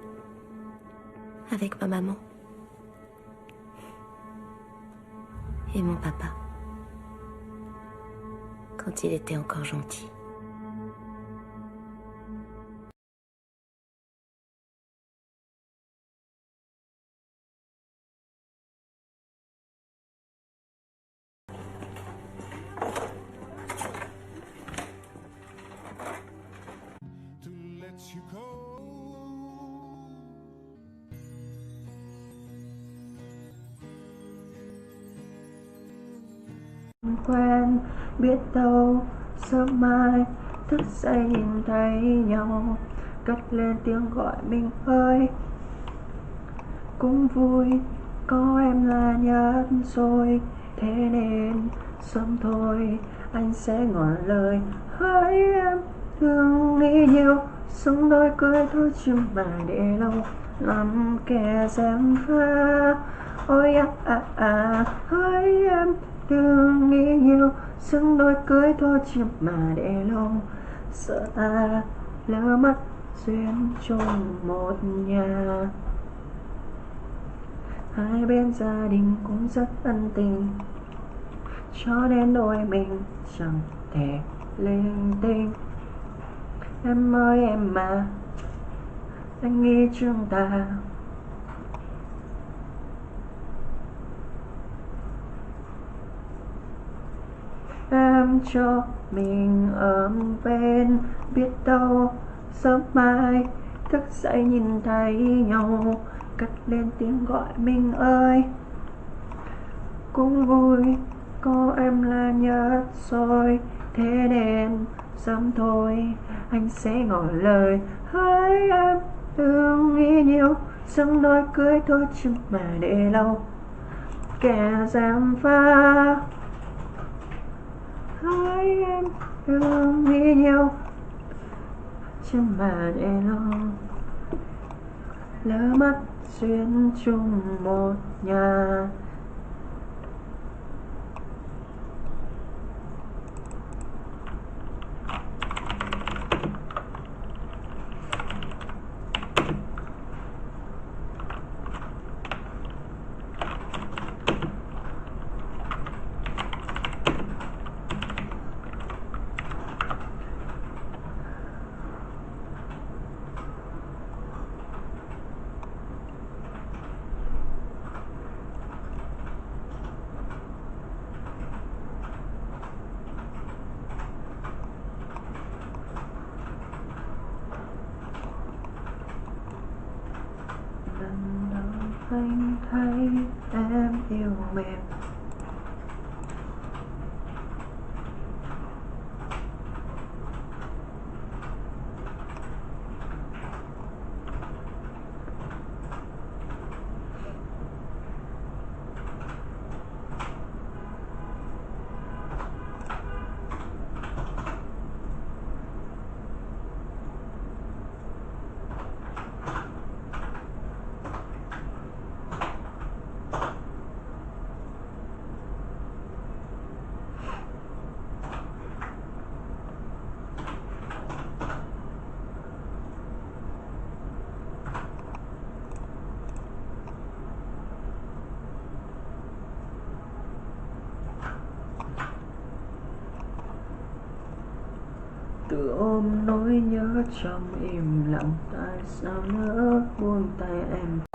S16: Avec ma maman. Et mon papa. Quand il était encore gentil.
S17: Quen biết đâu sớm mai thức dậy nhìn thấy nhau, cất lên tiếng gọi mình ơi. Cũng vui có em là nhất rồi, thế nên sớm thôi anh sẽ ngỏ lời. Hỡi em đừng nghĩ nhiều, sống đôi cười thôi chứ mà để lâu làm kẻ gièm pha. Ôi hỡi em đừng nghĩ nhiều, xứng đôi cưới thôi chứ mà để lâu. Sợ ta lỡ mất duyên chung một nhà. Hai bên gia đình cũng rất ân tình, cho nên đôi mình chẳng thể linh tinh. Em ơi em mà, anh nghĩ chúng ta em cho mình ấm bên, biết đâu sớm mai thức dậy nhìn thấy nhau, cất lên tiếng gọi mình ơi. Cũng vui có em là nhất rồi, thế nên sớm thôi anh sẽ ngỏ lời. Hỡi em đừng nghĩ nhiều, sống đôi cưới thôi chứ mà để lâu kẻ gièm pha. Hỡi em đừng nghĩ nhiều, chứ mà để lâu lỡ mất duyên chung một nhà. Lần đầu anh thấy em yêu mềm, tự ôm nỗi nhớ trong im lặng. Tại sao nỡ buông tay em